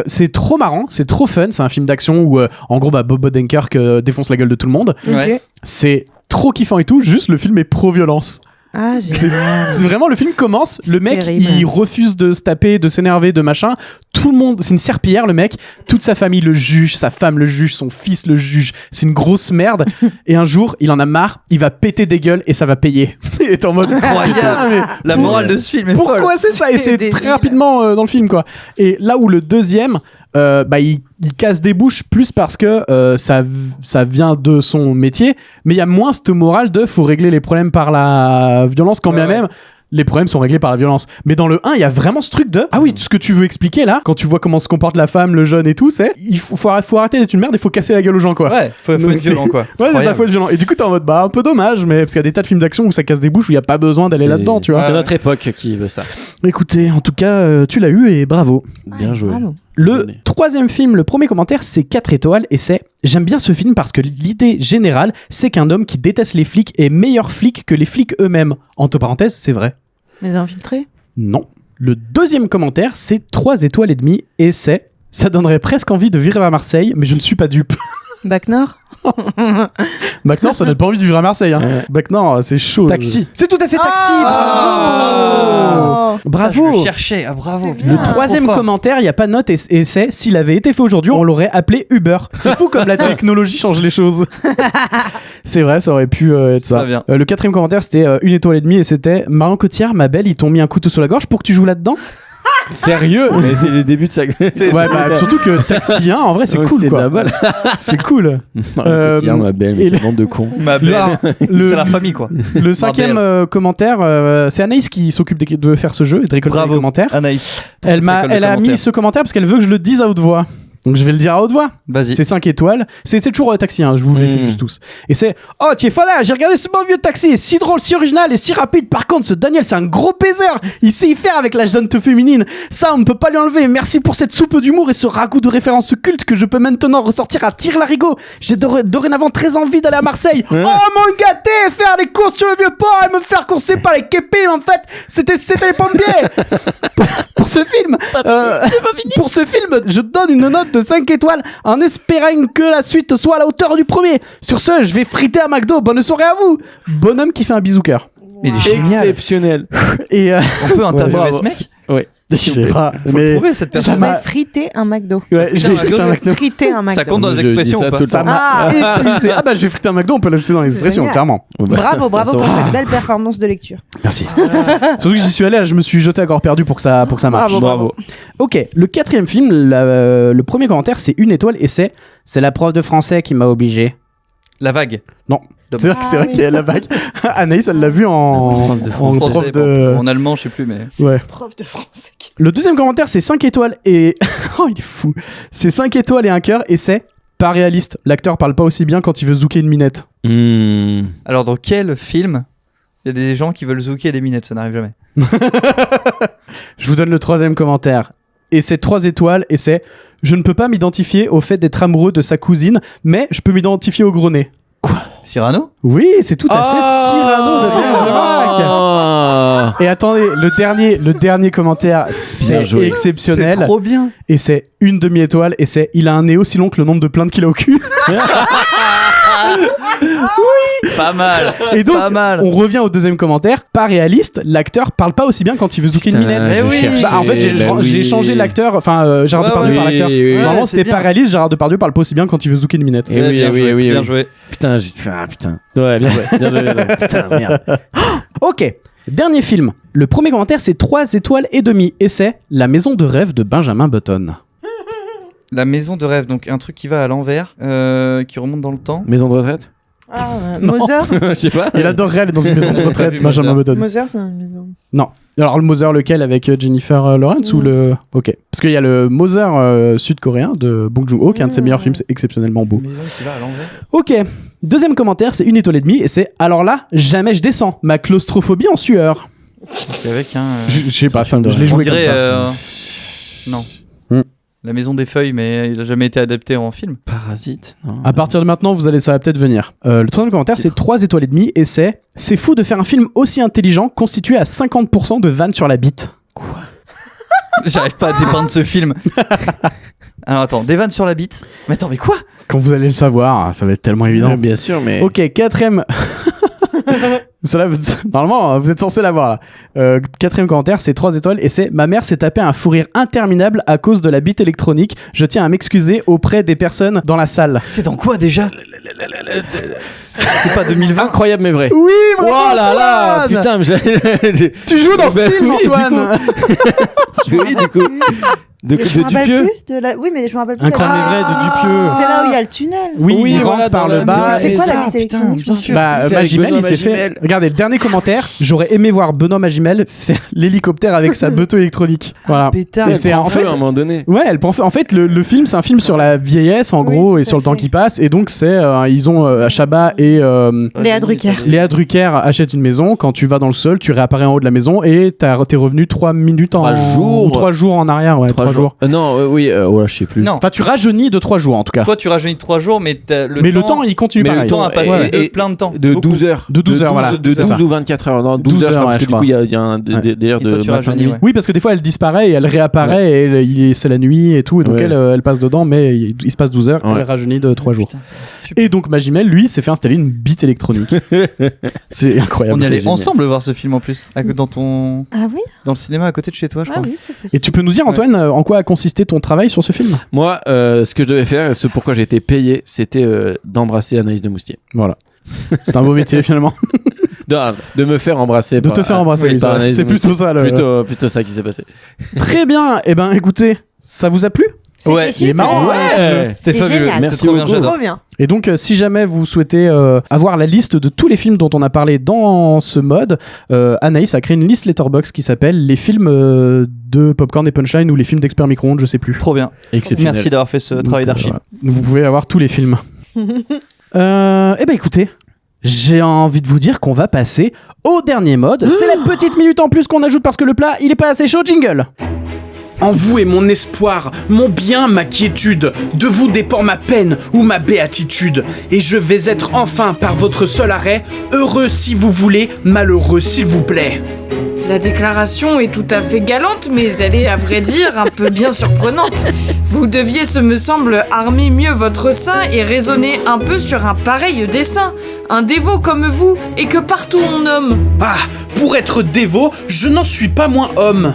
c'est trop marrant, c'est trop fun, c'est un film d'action où en gros Bob Odenkirk défonce la gueule de tout le monde. Ouais. Ok. C'est trop kiffant et tout, juste le film est pro-violence. Ah, C'est génial. c'est vraiment le film commence, C'est le mec terrible. il refuse de se taper, de s'énerver, de machin. Tout le monde, c'est une serpillière le mec. Toute sa famille le juge, sa femme le juge, son fils le juge. C'est une grosse merde. Et un jour, il en a marre, il va péter des gueules et ça va payer. Il est en mode Incroyable. putain, mais La morale de ce film est folle. pourquoi c'est ça? Et c'est Débile. très rapidement dans le film quoi. Et là où le deuxième, il casse des bouches plus parce que ça vient de son métier, mais il y a moins cette morale de faut régler les problèmes par la violence quand bien Ouais. même les problèmes sont réglés par la violence. Mais dans le 1, il y a vraiment ce truc de ah oui, tout ce que tu veux expliquer là, quand tu vois comment se comporte la femme, le jeune et tout, c'est il faut arrêter d'être une merde, il faut casser la gueule aux gens quoi. Ouais, faut Donc, être violent quoi. Ouais, c'est ça, Incroyable. faut être violent. Et du coup, t'es en mode bah un peu dommage, mais parce qu'il y a des tas de films d'action où ça casse des bouches où il y a pas besoin d'aller C'est- là-dedans, tu vois. C'est notre époque qui veut ça. Écoutez, en tout cas, tu l'as eu et bravo. Bien joué. Bravo. Le troisième film, le premier commentaire, c'est 4 étoiles et c'est j'aime bien ce film parce que l'idée générale, c'est qu'un homme qui déteste les flics est meilleur flic que les flics eux-mêmes. Entre parenthèses, c'est vrai. Les infiltrés. Non. Le deuxième commentaire, c'est 3 étoiles et demie et c'est ça donnerait presque envie de vivre à Marseille, mais je ne suis pas dupe. Bac Nord. Bac Nord, ça donne pas envie de vivre à Marseille. Hein. Ouais. Bac Nord, c'est chaud. Taxi. C'est tout à fait Taxi. Oh. Bravo. Je le cherchais, ah bravo. Le troisième Trop fort. commentaire, il n'y a pas de note et c'est s'il avait été fait aujourd'hui, on l'aurait appelé Uber. C'est fou comme la technologie change les choses. C'est vrai, ça aurait pu être ça. Très bien. Le quatrième commentaire, c'était 1 étoile et demie et c'était Marion Cotillard, ma belle, ils t'ont mis un couteau sous la gorge pour que tu joues là-dedans. Sérieux? Mais c'est le début de sa. Ouais, bah, surtout que Taxi 1, en vrai, c'est Ouais, cool c'est de quoi. la balle. C'est cool. Tiens, ma belle, et mais quelle bande de cons. Ma belle. C'est la famille quoi. Le cinquième commentaire, c'est Anaïs qui s'occupe de faire ce jeu et de récolter les Bravo. commentaires. Anaïs. Elle a mis ce commentaire parce qu'elle veut que je le dise à haute voix. Donc je vais le dire à haute voix. Vas-y. C'est 5 étoiles. C'est toujours Taxi, hein, je vous les fais juste tous. Et c'est oh, tiens, voilà, j'ai regardé ce bon vieux Taxi, si drôle, si original et si rapide. Par contre, ce Daniel, c'est un gros baiser. Il sait y faire avec la jante féminine. Ça, on ne peut pas lui enlever. Merci pour cette soupe d'humour et ce ragoût de référence culte que je peux maintenant ressortir à tire-larigot. J'ai dorénavant très envie d'aller à Marseille. Oh, mon gâté, faire des courses sur le vieux port et me faire courser par les képés. En fait, c'était les pompiers. Pour ce film, pour ce film, je donne une note de 5 étoiles en espérant que la suite soit à la hauteur du premier. Sur ce, je vais friter à McDo. Bonne soirée à vous. Bonhomme qui fait un bisou cœur. Mais il est génial. Exceptionnel. Et On peut interviewer Ouais, ce mec. Ouais. je sais pas, Faut mais trouver cette Je personne. m'a- vais friter un McDo. ouais, je vais friter un McDo. Friter un McDo. Ça compte dans les Je dis expressions ça ou pas tout le Ça temps. m'a épuisé. Ah bah je vais friter un McDo, on peut l'ajouter dans les C'est expressions, génial. clairement. Bravo pour Ça va. cette belle performance de lecture. Merci. Surtout que j'y suis allé, je me suis jeté à corps perdu pour que ça marche. Bravo. Ok, le 4e film, le premier commentaire, c'est 1 étoile et c'est la prof de français qui m'a obligé. La vague. C'est vrai, c'est vrai oui. qu'il y a la vague. Anaïs, elle l'a vu en Français, prof de. En allemand, je sais plus, mais. Ouais. Prof de français. Le 2e commentaire, c'est 5 étoiles et. Oh, il est fou. C'est 5 étoiles et un cœur et c'est pas réaliste. L'acteur parle pas aussi bien quand il veut zouker une minette. Alors, dans quel film il y a des gens qui veulent zouker des minettes? Ça n'arrive jamais. Je vous donne le 3e commentaire. Et c'est 3 étoiles et c'est je ne peux pas m'identifier au fait d'être amoureux de sa cousine, mais je peux m'identifier au gros nez. Cyrano? Oui, c'est tout à fait Cyrano de Bergerac. Et attendez, le dernier commentaire, c'est Bien joué. exceptionnel. C'est trop bien. Et c'est une demi-étoile et c'est il a un nez aussi long que le nombre de plaintes qu'il a au cul. Pas mal. Et donc, Pas mal. on revient au 2e commentaire. Pas réaliste, l'acteur parle pas aussi bien quand il veut zouker une minette. je oui. cherchais. Bah, en fait, j'ai changé l'acteur, enfin, Gérard Ouais, Depardieu ouais, par l'acteur. oui. Normalement, c'est c'était bien. pas réaliste, Gérard Depardieu parle pas aussi bien quand il veut zouker une minette. Eh oui, bien oui, joué, oui, bien oui. joué. Putain, j'ai fait putain. Ouais, bien joué. Bien joué, bien joué. Putain, merde. Ok, dernier film. Le premier commentaire, c'est 3 étoiles et demie et c'est La maison de rêve de Benjamin Button. La maison de rêve, donc un truc qui va à l'envers, qui remonte dans le temps. Maison de retraite? Ah, Moser. Je sais pas. Il adorerait aller dans une maison de retraite, Vu Benjamin Moser. Button. Moser, c'est une maison. Non. Alors le Moser lequel avec Jennifer Lawrence ou le... Ok. Parce qu'il y a le Moser sud-coréen de Bong Joon-ho qui est un de ses meilleurs films, c'est exceptionnellement beau. Maison qui va à l'envers. Ok. Deuxième commentaire, c'est 1 étoile et demie et c'est alors là, jamais je descends. Ma claustrophobie en sueur. Avec un. Je sais pas, un film je l'ai on joué comme dirait. ça. Non. Hmm. La maison des feuilles, mais il a jamais été adapté en film. Parasite? Non. À partir de maintenant, ça va peut-être venir. Le troisième commentaire, c'est 3 étoiles et demie et c'est fou de faire un film aussi intelligent constitué à 50% de vannes sur la bite. J'arrive pas à dépeindre ce film. Alors attends, des vannes sur la bite. Mais attends, mais quoi? Quand vous allez le savoir, ça va être tellement évident. Bien sûr, mais. Ok, 4e. Normalement, vous êtes censé l'avoir là. 4e commentaire, c'est 3 étoiles et c'est ma mère s'est tapé un fou rire interminable à cause de la bite électronique. Je tiens à m'excuser auprès des personnes dans la salle. C'est dans quoi déjà? C'est pas 2020? Incroyable, mais vrai. Oui, bravo, Oh là là, Antoine. putain, mais j'ai. Tu joues dans ce Ben film, oui, du Antoine. Oui, du coup. De Je me rappelle Dupieux? plus de la. Oui, mais je me rappelle plus. Un de la- grand maigret de Dupieux. C'est là où il y a le tunnel. Oui, Oui, il voilà, rentre par dans le le- bas. C'est et quoi ça- la bite électronique? bien sûr. Bah, C'est avec Magimel, Benoît il s'est fait. Magimel. Regardez, le dernier commentaire, j'aurais aimé voir Benoît Magimel faire l'hélicoptère avec sa beuteau électronique. Voilà. Pétard. C'est en fait. à un moment donné. Ouais, en fait, le film, c'est un film sur la vieillesse, en Oui, gros, tout et à sur le temps fait. qui passe. Et donc, ils ont Chabat et Léa Drucker. Léa Drucker achètent une maison. Quand tu vas dans le sol, tu réapparais en haut de la maison et t'es revenu 3 minutes en. 3 jours. Ou 3 jours en arrière, ouais, 3 jours. Non, oui, ouais, je sais plus. Non. Enfin, tu rajeunis de 3 jours en tout cas. Toi, tu rajeunis 3 jours, mais Mais le temps, il continue mais le pareil. temps a passé Ouais. de plein de temps. De Beaucoup. 12 heures. De 12 heures, voilà. De C'est ça. 12 ou 24 heures. Non, 12 12 heures, heures, parce ouais, que je du coup, il y a un délire Et toi, de tu matin rajeunis, nuit. ouais. Oui, parce que des fois elle disparaît et elle réapparaît et c'est la nuit et tout. Et donc Ouais. elle passe dedans, mais il se passe 12 heures. Ouais. Elle rajeunit de 3 jours. Putain, c'est super. Et donc Magimel, lui, s'est fait installer une bite électronique. C'est incroyable. On y C'est allait génial. ensemble voir ce film en plus, dans Ah oui? le cinéma à côté de chez toi, je Ah crois. oui, c'est possible. Et tu peux nous dire, Antoine, en quoi a consisté ton travail sur ce film? Moi, ce que je devais faire, ce pourquoi j'ai été payé, c'était d'embrasser Anaïs de Moustier. Voilà. C'est un beau métier finalement. De me faire embrasser. De te faire embrasser. oui, ça. par Anaïs C'est de Moustier. plutôt ça. Plutôt ça qui s'est passé. Très bien. Eh ben, écoutez, ça vous a plu? Ouais, il est marrant. Ouais. C'était fabuleux. génial. C'était Merci trop bien, beaucoup. j'adore. Trop bien. Et donc, si jamais vous souhaitez avoir la liste de tous les films dont on a parlé dans ce mode, Anaïs a créé une liste Letterboxd qui s'appelle les films de Popcorn et Punchline ou les films d'Expert Micro-ondes, je sais plus. Trop bien. Exceptionnel. Merci d'avoir fait ce travail Donc, d'archive. voilà. Vous pouvez avoir tous les films. Eh ben écoutez, j'ai envie de vous dire qu'on va passer au dernier mode. C'est la petite minute en plus qu'on ajoute parce que le plat, il est pas assez chaud. Jingle. En vous est mon espoir, mon bien, ma quiétude. De vous dépend ma peine ou ma béatitude. Et je vais être enfin, par votre seul arrêt, heureux si vous voulez, malheureux s'il vous plaît. La déclaration est tout à fait galante, mais elle est à vrai dire un peu bien surprenante. Vous deviez, ce me semble, armer mieux votre sein et raisonner un peu sur un pareil dessein. Un dévot comme vous, et que partout on nomme. Ah, pour être dévot, je n'en suis pas moins homme.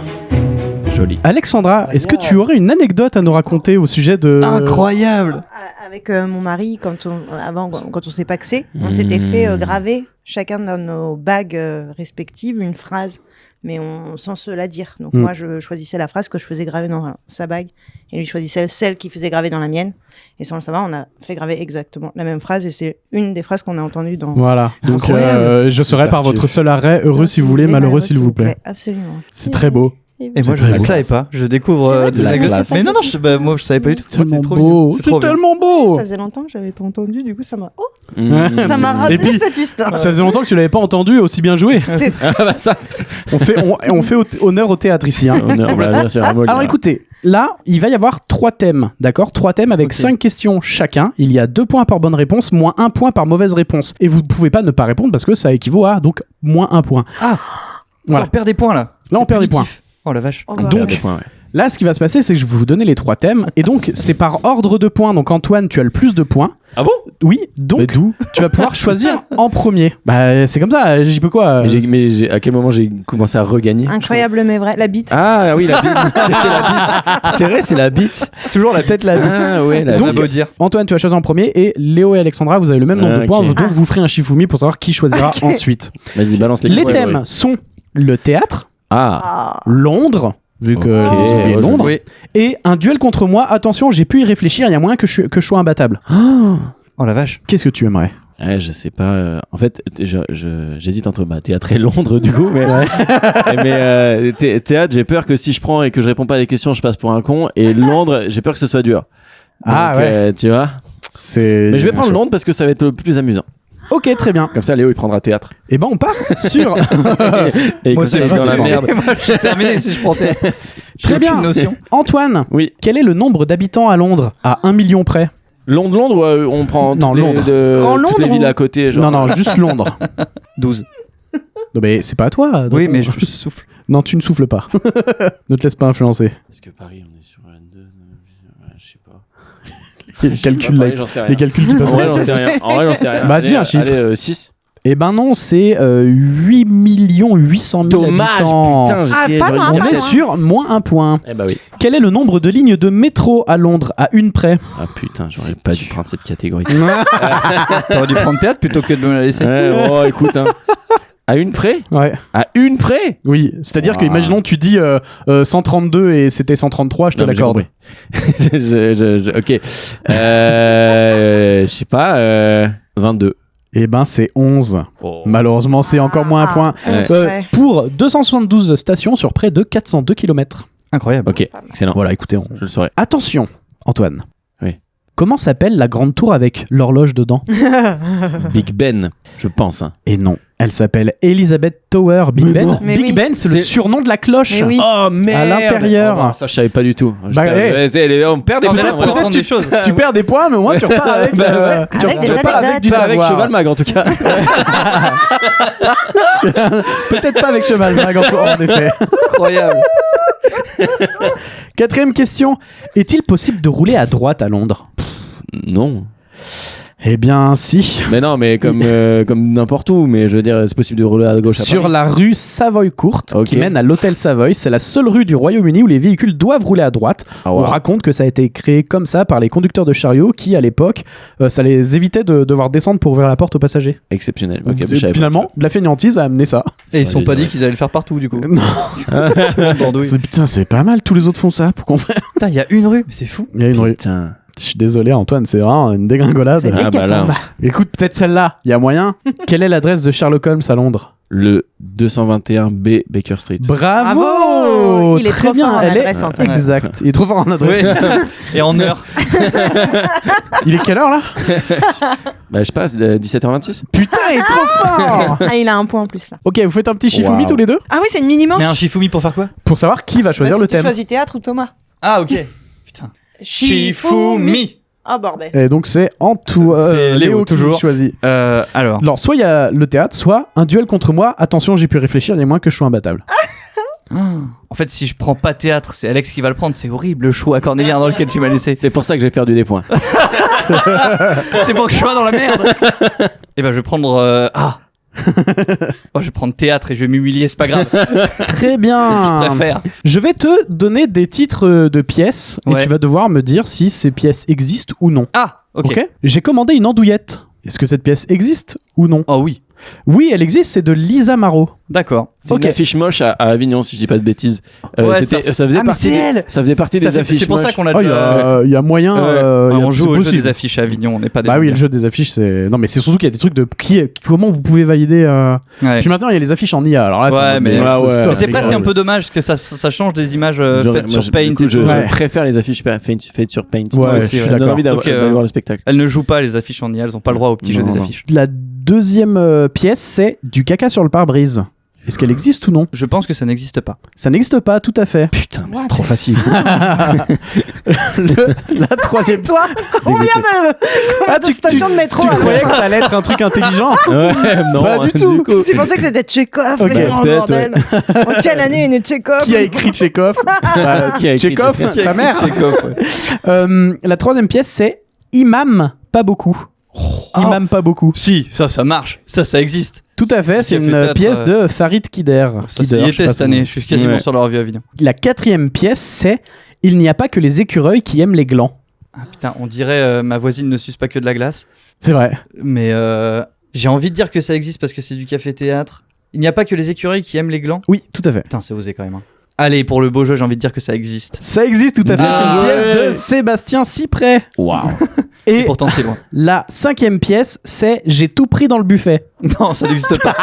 Joli. Alexandra, est-ce que tu aurais une anecdote à nous raconter au sujet de... Incroyable. Avec mon mari, quand on s'est paxé, on s'était fait graver chacun dans nos bagues respectives une phrase, mais sans se la dire. Donc moi, je choisissais la phrase que je faisais graver dans sa bague, et lui choisissait celle qu'il faisait graver dans la mienne. Et sans le savoir, on a fait graver exactement la même phrase, et c'est une des phrases qu'on a entendues dans... Voilà, donc je serai Super par votre seul arrêt, heureux si vous voulez, malheureux s'il vous plaît. Absolument. C'est très beau. Et moi, je ne savais pas. Je découvre des anecdotes. Mais non, moi, je savais pas du tout. C'est tellement trop beau. mignon. C'est trop bien. tellement beau. Ça faisait longtemps que j'avais pas entendu, du coup ça m'a Mmh. rappelé Et puis, cette histoire. Ça faisait longtemps que tu l'avais pas entendu aussi bien joué. C'est Ah bah ça. On fait honneur au théâtre ici. Hein. Honneur, voilà, bien sûr, à Molière. Alors écoutez, là, il va y avoir 3 thèmes, d'accord ? 3 thèmes avec 5 questions chacun. Il y a 2 points par bonne réponse, moins 1 point par mauvaise réponse. Et vous ne pouvez pas ne pas répondre parce que ça équivaut à donc moins 1 point. Ah, Voilà. on perd des points là. Là, on C'est perd des punitif. Oh la vache. Donc, là, ce qui va se passer, c'est que je vais vous donner les 3 thèmes. Et donc, c'est par ordre de points. Donc, Antoine, tu as le plus de points. Ah bon ? Oui, donc tu vas pouvoir choisir en premier. Bah, c'est comme ça, j'y peux quoi. À quel moment j'ai commencé à regagner ? incroyable mais vrai. La bite. Ah oui, la bite. C'était la bite. C'est vrai, c'est la bite. C'est toujours la tête, la bite. Ah ouais, la Donc, bite. beau dire. Antoine, tu vas choisir en premier. Et Léo et Alexandra, vous avez le même nombre de Ok. points. Donc, vous ferez un Shifumi pour savoir qui choisira ensuite. Vas-y, balance les Les ouais, thèmes ouais. sont le théâtre, Ah. Londres, vu que Ok. j'ai oublié Ouais, Londres, Oui. et un duel contre moi. Attention, j'ai pu y réfléchir, il y a moyen que je sois imbattable. Oh la vache. Qu'est-ce que tu aimerais ? Ouais, je sais pas. En fait, j'hésite entre théâtre et Londres, du coup. Mais théâtre, j'ai peur que si je prends et que je réponds pas à des questions, je passe pour un con. Et Londres, j'ai peur que ce soit dur. Ah Donc, ouais. tu vois. Mais je vais prendre Londres parce que ça va être le plus amusant. Ok, très bien. Comme ça, Léo, il prendra théâtre. Et ben on part sur... Et Moi, comme ça, c'est il est dans la merde. Moi, je suis terminé si je prends tête. Très bien. Notion. Antoine, Oui. quel est le nombre d'habitants à Londres à 1 million près ? Londres, on prend Non, toutes les- Londres. Grand toutes les Londres villes ou- à côté. Genre. Non, juste Londres. 12. Non mais c'est pas à toi. Oui, donc- mais je souffle. Non, tu ne souffles pas. Ne te laisse pas influencer. Est-ce que Paris, on est sur un 2 je sais pas. Les calculs, Paris, j'en sais rien. les calculs qui passent. En vrai, j'en sais rien. En vrai, j'en sais rien. Bah, dis un chiffre. Allez, 6. Eh ben non, c'est 8 800 000 Dommage, habitants. putain, j'étais. pas j'aurais loin, dû On dire est ça. sur moins 1 point. Eh bah oui. Quel est le nombre de lignes de métro à Londres à une près ? Ah putain, j'aurais pas dû prendre cette catégorie. T'aurais dû prendre théâtre plutôt que de me la laisser. Ouais, oh, écoute, hein. À une près ? Ouais. À une près ? Oui, c'est-à-dire que, Ah. imaginons, tu dis 132 et c'était 133, je te Non, mais j'ai l'accorde. compris. Ok. Je sais pas. 22. Eh ben, c'est 11. Oh. Malheureusement, c'est encore moins un point. Ouais. Pour 272 stations sur près de 402 km. Incroyable. Ok, excellent. Voilà, écoutez, Je le saurais. attention, Antoine. Oui. Comment s'appelle la grande tour avec l'horloge dedans ? Big Ben, je pense. Hein. Et non, elle s'appelle Elizabeth Tower Big Ben. Mais Big oui. Ben, c'est le C'est- surnom de la cloche. Mais oui. Oh merde. À l'intérieur. Oh, non, ça, je savais pas du tout. Bah, On perd des On points. vient vraiment. d'apprendre des choses. Tu perds des points, mais au moins tu repars avec, Bah ouais. tu Avec des repars avec du anecdotes. Pas avec savoir. Cheval Mag en tout cas. Peut-être pas avec Cheval Mag, en effet. Incroyable. 4e question. Est-il possible de rouler à droite à Londres ? Non. Eh bien, si. Mais non, mais comme n'importe où. Mais je veux dire, c'est possible de rouler à gauche. À Sur Paris. la rue Savoy Courte, Ok. qui mène à l'hôtel Savoy, c'est la seule rue du Royaume-Uni où les véhicules doivent rouler à droite. Ah, On wow. raconte que ça a été créé comme ça par les conducteurs de chariots qui, à l'époque, ça les évitait de devoir descendre pour ouvrir la porte aux passagers. Exceptionnel. Ok, Donc, je savais pas. finalement, de la fainéantise a amené ça. Et ils se sont pas Ouais. dit qu'ils allaient le faire partout du coup. Non. Bordeaux. Putain, c'est pas mal, tous les autres font ça. Pourquoi on fait Putain, il y a une rue, mais c'est fou. Il y a une rue. Putain. Je suis désolé, Antoine, c'est vraiment une dégringolade. C'est Ah, bah là. l'hécatombe. Écoute, peut-être celle-là, il y a moyen. Quelle est l'adresse de Sherlock Holmes à Londres ? Le 221B Baker Street. Bravo, Bravo. Il est Très trop bien, fort en elle adresse, est Antoine. exact. Il est trop fort en adresse. Et en heure. Il est quelle heure là ? Bah, je passe 17h26. Putain, il est trop fort. Ah, il a un point en plus là. Ok, vous faites un petit Shifumi Wow. tous les deux Ah oui, c'est une mini-manche. Mais un Shifumi pour faire quoi? pour savoir qui va choisir Bah, le si tu thème. choisis théâtre ou Thomas. Ah, ok. Putain. Ah bordel. Et donc c'est Antoine, C'est Léo, qui toujours. choisit. Alors. Alors soit il y a le théâtre, soit un duel contre moi. Attention, j'ai pu réfléchir, il y a moins que je sois imbattable. En fait, si je prends pas théâtre, c'est Alex qui va le prendre. C'est horrible le choix cornélien dans lequel tu m'as laissé. C'est pour ça que j'ai perdu des points. C'est pour que je sois dans la merde. Et ben, je vais prendre. Je vais prendre théâtre et je vais m'humilier, c'est pas grave. Très bien. Je préfère. Je vais te donner des titres de pièces et Ouais. tu vas devoir me dire si ces pièces existent ou non. Ah, ok. J'ai commandé une andouillette. Est-ce que cette pièce existe ou non? Oh oui. Oui, elle existe, c'est de Lisa Marot. D'accord. C'est Ok. une affiche moche à Avignon, si je dis pas de bêtises. Ouais, ça faisait Ah, mais partie. c'est elle. Ça faisait partie Ça des fait- affiches C'est pour ça moches. qu'on l'a Oh, déjà. il y a moyen. Ouais. On joue au c'est jeu possible. des affiches à Avignon, on n'est pas des Bah oui, gens le jeu des affiches, c'est. Non, mais c'est surtout qu'il y a des trucs de comment vous pouvez valider. Ouais. Puis maintenant, il y a les affiches en IA. Alors là, Ouais, t'es- mais- faut ouais. stop, Mais c'est les presque gars. un peu dommage que ça change des images faites sur Paint. Du coup, et tout. je Ouais. préfère les affiches faites sur Paint. Ouais, aussi, je suis ça me donne d'accord. envie d'avoir Donc, d'aller voir le spectacle. Elles ne jouent pas les affiches en IA, elles n'ont pas le droit au petit jeu Non, des non. affiches. La deuxième pièce, c'est du caca sur le pare-brise. Est-ce qu'elle existe ou non? Je pense que ça n'existe pas. Ça n'existe pas, tout à fait. Putain, mais What? c'est trop facile. La troisième. Toi, combien de stations de métro Tu alors croyais que ça allait être un truc intelligent? Ouais, non, Pas du tout. coup. Tu pensais que c'était Tchekhov, Ok, le grand peut-être, bordel. En quelle année est né Tchekhov? Qui a écrit Tchekhov? Bah, Qui a écrit Tchekhov, Tchekhov? sa mère. Tchekhov, ouais. La troisième pièce, c'est Imam, pas beaucoup. Imam, pas beaucoup. Si, ça marche. Ça existe. Tout à fait, c'est Qui a fait une théâtre, pièce de Farid Kider. Ça Kider, y je sais était pas cette son année. nom. Je suis quasiment Ouais. sur la revue Avignon. La quatrième pièce, c'est Il n'y a pas que les écureuils qui aiment les glands. Ah, putain, on dirait ma voisine ne suce pas que de la glace. C'est vrai. Mais j'ai envie de dire que ça existe parce que c'est du café-théâtre. Il n'y a pas que les écureuils qui aiment les glands. Oui, tout à fait. Putain, c'est osé quand même. Hein. Allez, pour le beau jeu, j'ai envie de dire que ça existe. Ça existe tout à fait. Ah, c'est une pièce ouais. de Sébastien Cyprès. Waouh. Et Pourtant, c'est loin. la cinquième pièce, c'est J'ai tout pris dans le buffet. Non, ça n'existe pas.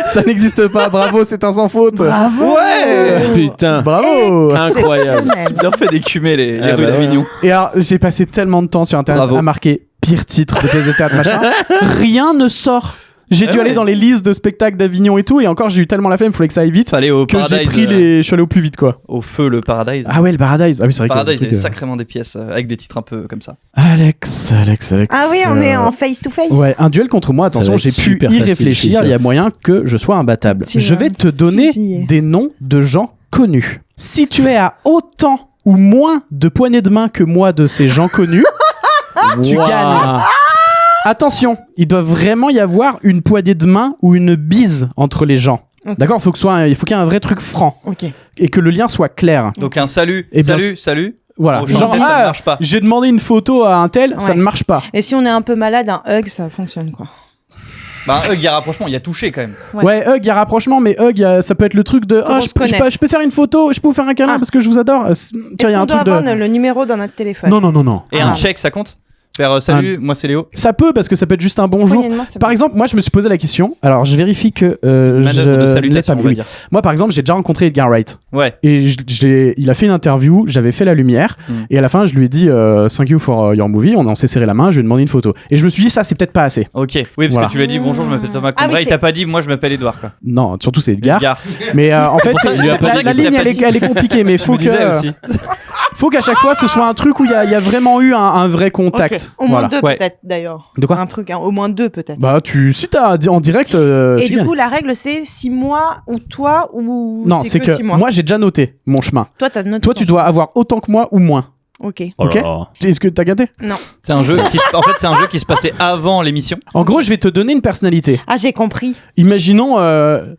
Ça n'existe pas. Bravo, c'est un sans faute. Bravo. Ouais. Putain. Bravo. Incroyable. Exceptionnel. Bien fait d'écumer les Ah, rues bah d'Avignon. Et alors, j'ai passé tellement de temps sur internet Bravo. à marquer pire titre de pièce de théâtre, machin. Rien ne sort. J'ai dû ouais. aller dans les listes de spectacles d'Avignon et tout, et encore j'ai eu tellement la flemme, il fallait que ça aille vite, Fallait au que j'ai Paradise. pris les. Je suis allé au plus vite, quoi. Au feu, le Paradise. Ah ouais, le Paradise. Ah oui, c'est vrai Paradise, il y que. avait sacrément des pièces avec des titres un peu comme ça. Alex. Ah oui, on est en face-to-face. Ouais, un duel contre moi, Ça attention, va être j'ai pu super y facile, réfléchir, je suis il y a moyen que je sois imbattable. Tu Je vas vais te donner fusiller. des noms de gens connus. Si tu es à autant ou moins de poignées de main que moi de ces gens connus, tu Waouh. gagnes. Attention, il doit vraiment y avoir une poignée de main ou une bise entre les gens. Ok. D'accord, il faut qu'il y ait un vrai truc franc Ok. et que le lien soit clair. Donc un salut, Et bien salut. Voilà. Au Genre, chantier, ça ah, ne marche pas. j'ai demandé une photo à un tel, ça Ouais. ne marche pas. Et si on est un peu malade, un hug, ça fonctionne quoi. Bah, il y a rapprochement, il y a touché quand même. Ouais. Ouais, hug, il y a rapprochement, mais hug, ça peut être le truc de Qu'on se connaisse. je peux faire une photo, je peux vous faire un câlin Ah. parce que je vous adore. Tu vois, il Est-ce y a qu'on un doit truc de. avoir le numéro dans notre téléphone? Non. Et Ah. un check, ça compte? Faire salut, moi c'est Léo. Ça peut parce que ça peut être juste un bonjour. Poignée de main, c'est Par bon. exemple, moi je me suis posé la question. Alors je vérifie que Manœuvre je de l'ai salutation, pas on mis. va Oui. dire. Moi par exemple, j'ai déjà rencontré Edgar Wright Ouais. et il a fait une interview. J'avais fait la lumière et à la fin je lui ai dit thank you for your movie. On s'est serré la main. Je lui ai demandé une photo et je me suis dit ça c'est peut-être pas assez. Ok. Oui, parce Voilà. que tu lui as dit bonjour, je m'appelle Thomas Ah oui, Combray. Il c'est- t'a pas dit, moi je m'appelle Edouard quoi. Non, surtout c'est Edgar. Edgar. Mais en fait, pour ça- la, il lui a pas dit la qu'il t'a ligne pas dit. elle est compliquée, mais Je faut me disais aussi. faut qu'à chaque fois ce soit un truc où il y a vraiment eu un vrai contact. Au moins Voilà. deux Ouais. peut-être d'ailleurs. De quoi Un truc, hein, au moins deux peut-être. Bah si t'as dit en direct, Et tu du gagnes. coup, la règle c'est 6 mois ou toi ou Non, c'est que 6 mois. moi j'ai déjà noté mon chemin. Toi, t'as noté. Toi, tu dois avoir autant que moi ou moins. Ok. Oh là Ok. là. Est-ce que t'as gâté? C'est un jeu qui, en fait, c'est un jeu qui se passait avant l'émission. En gros, je vais te donner une personnalité. Ah, j'ai compris. Imaginons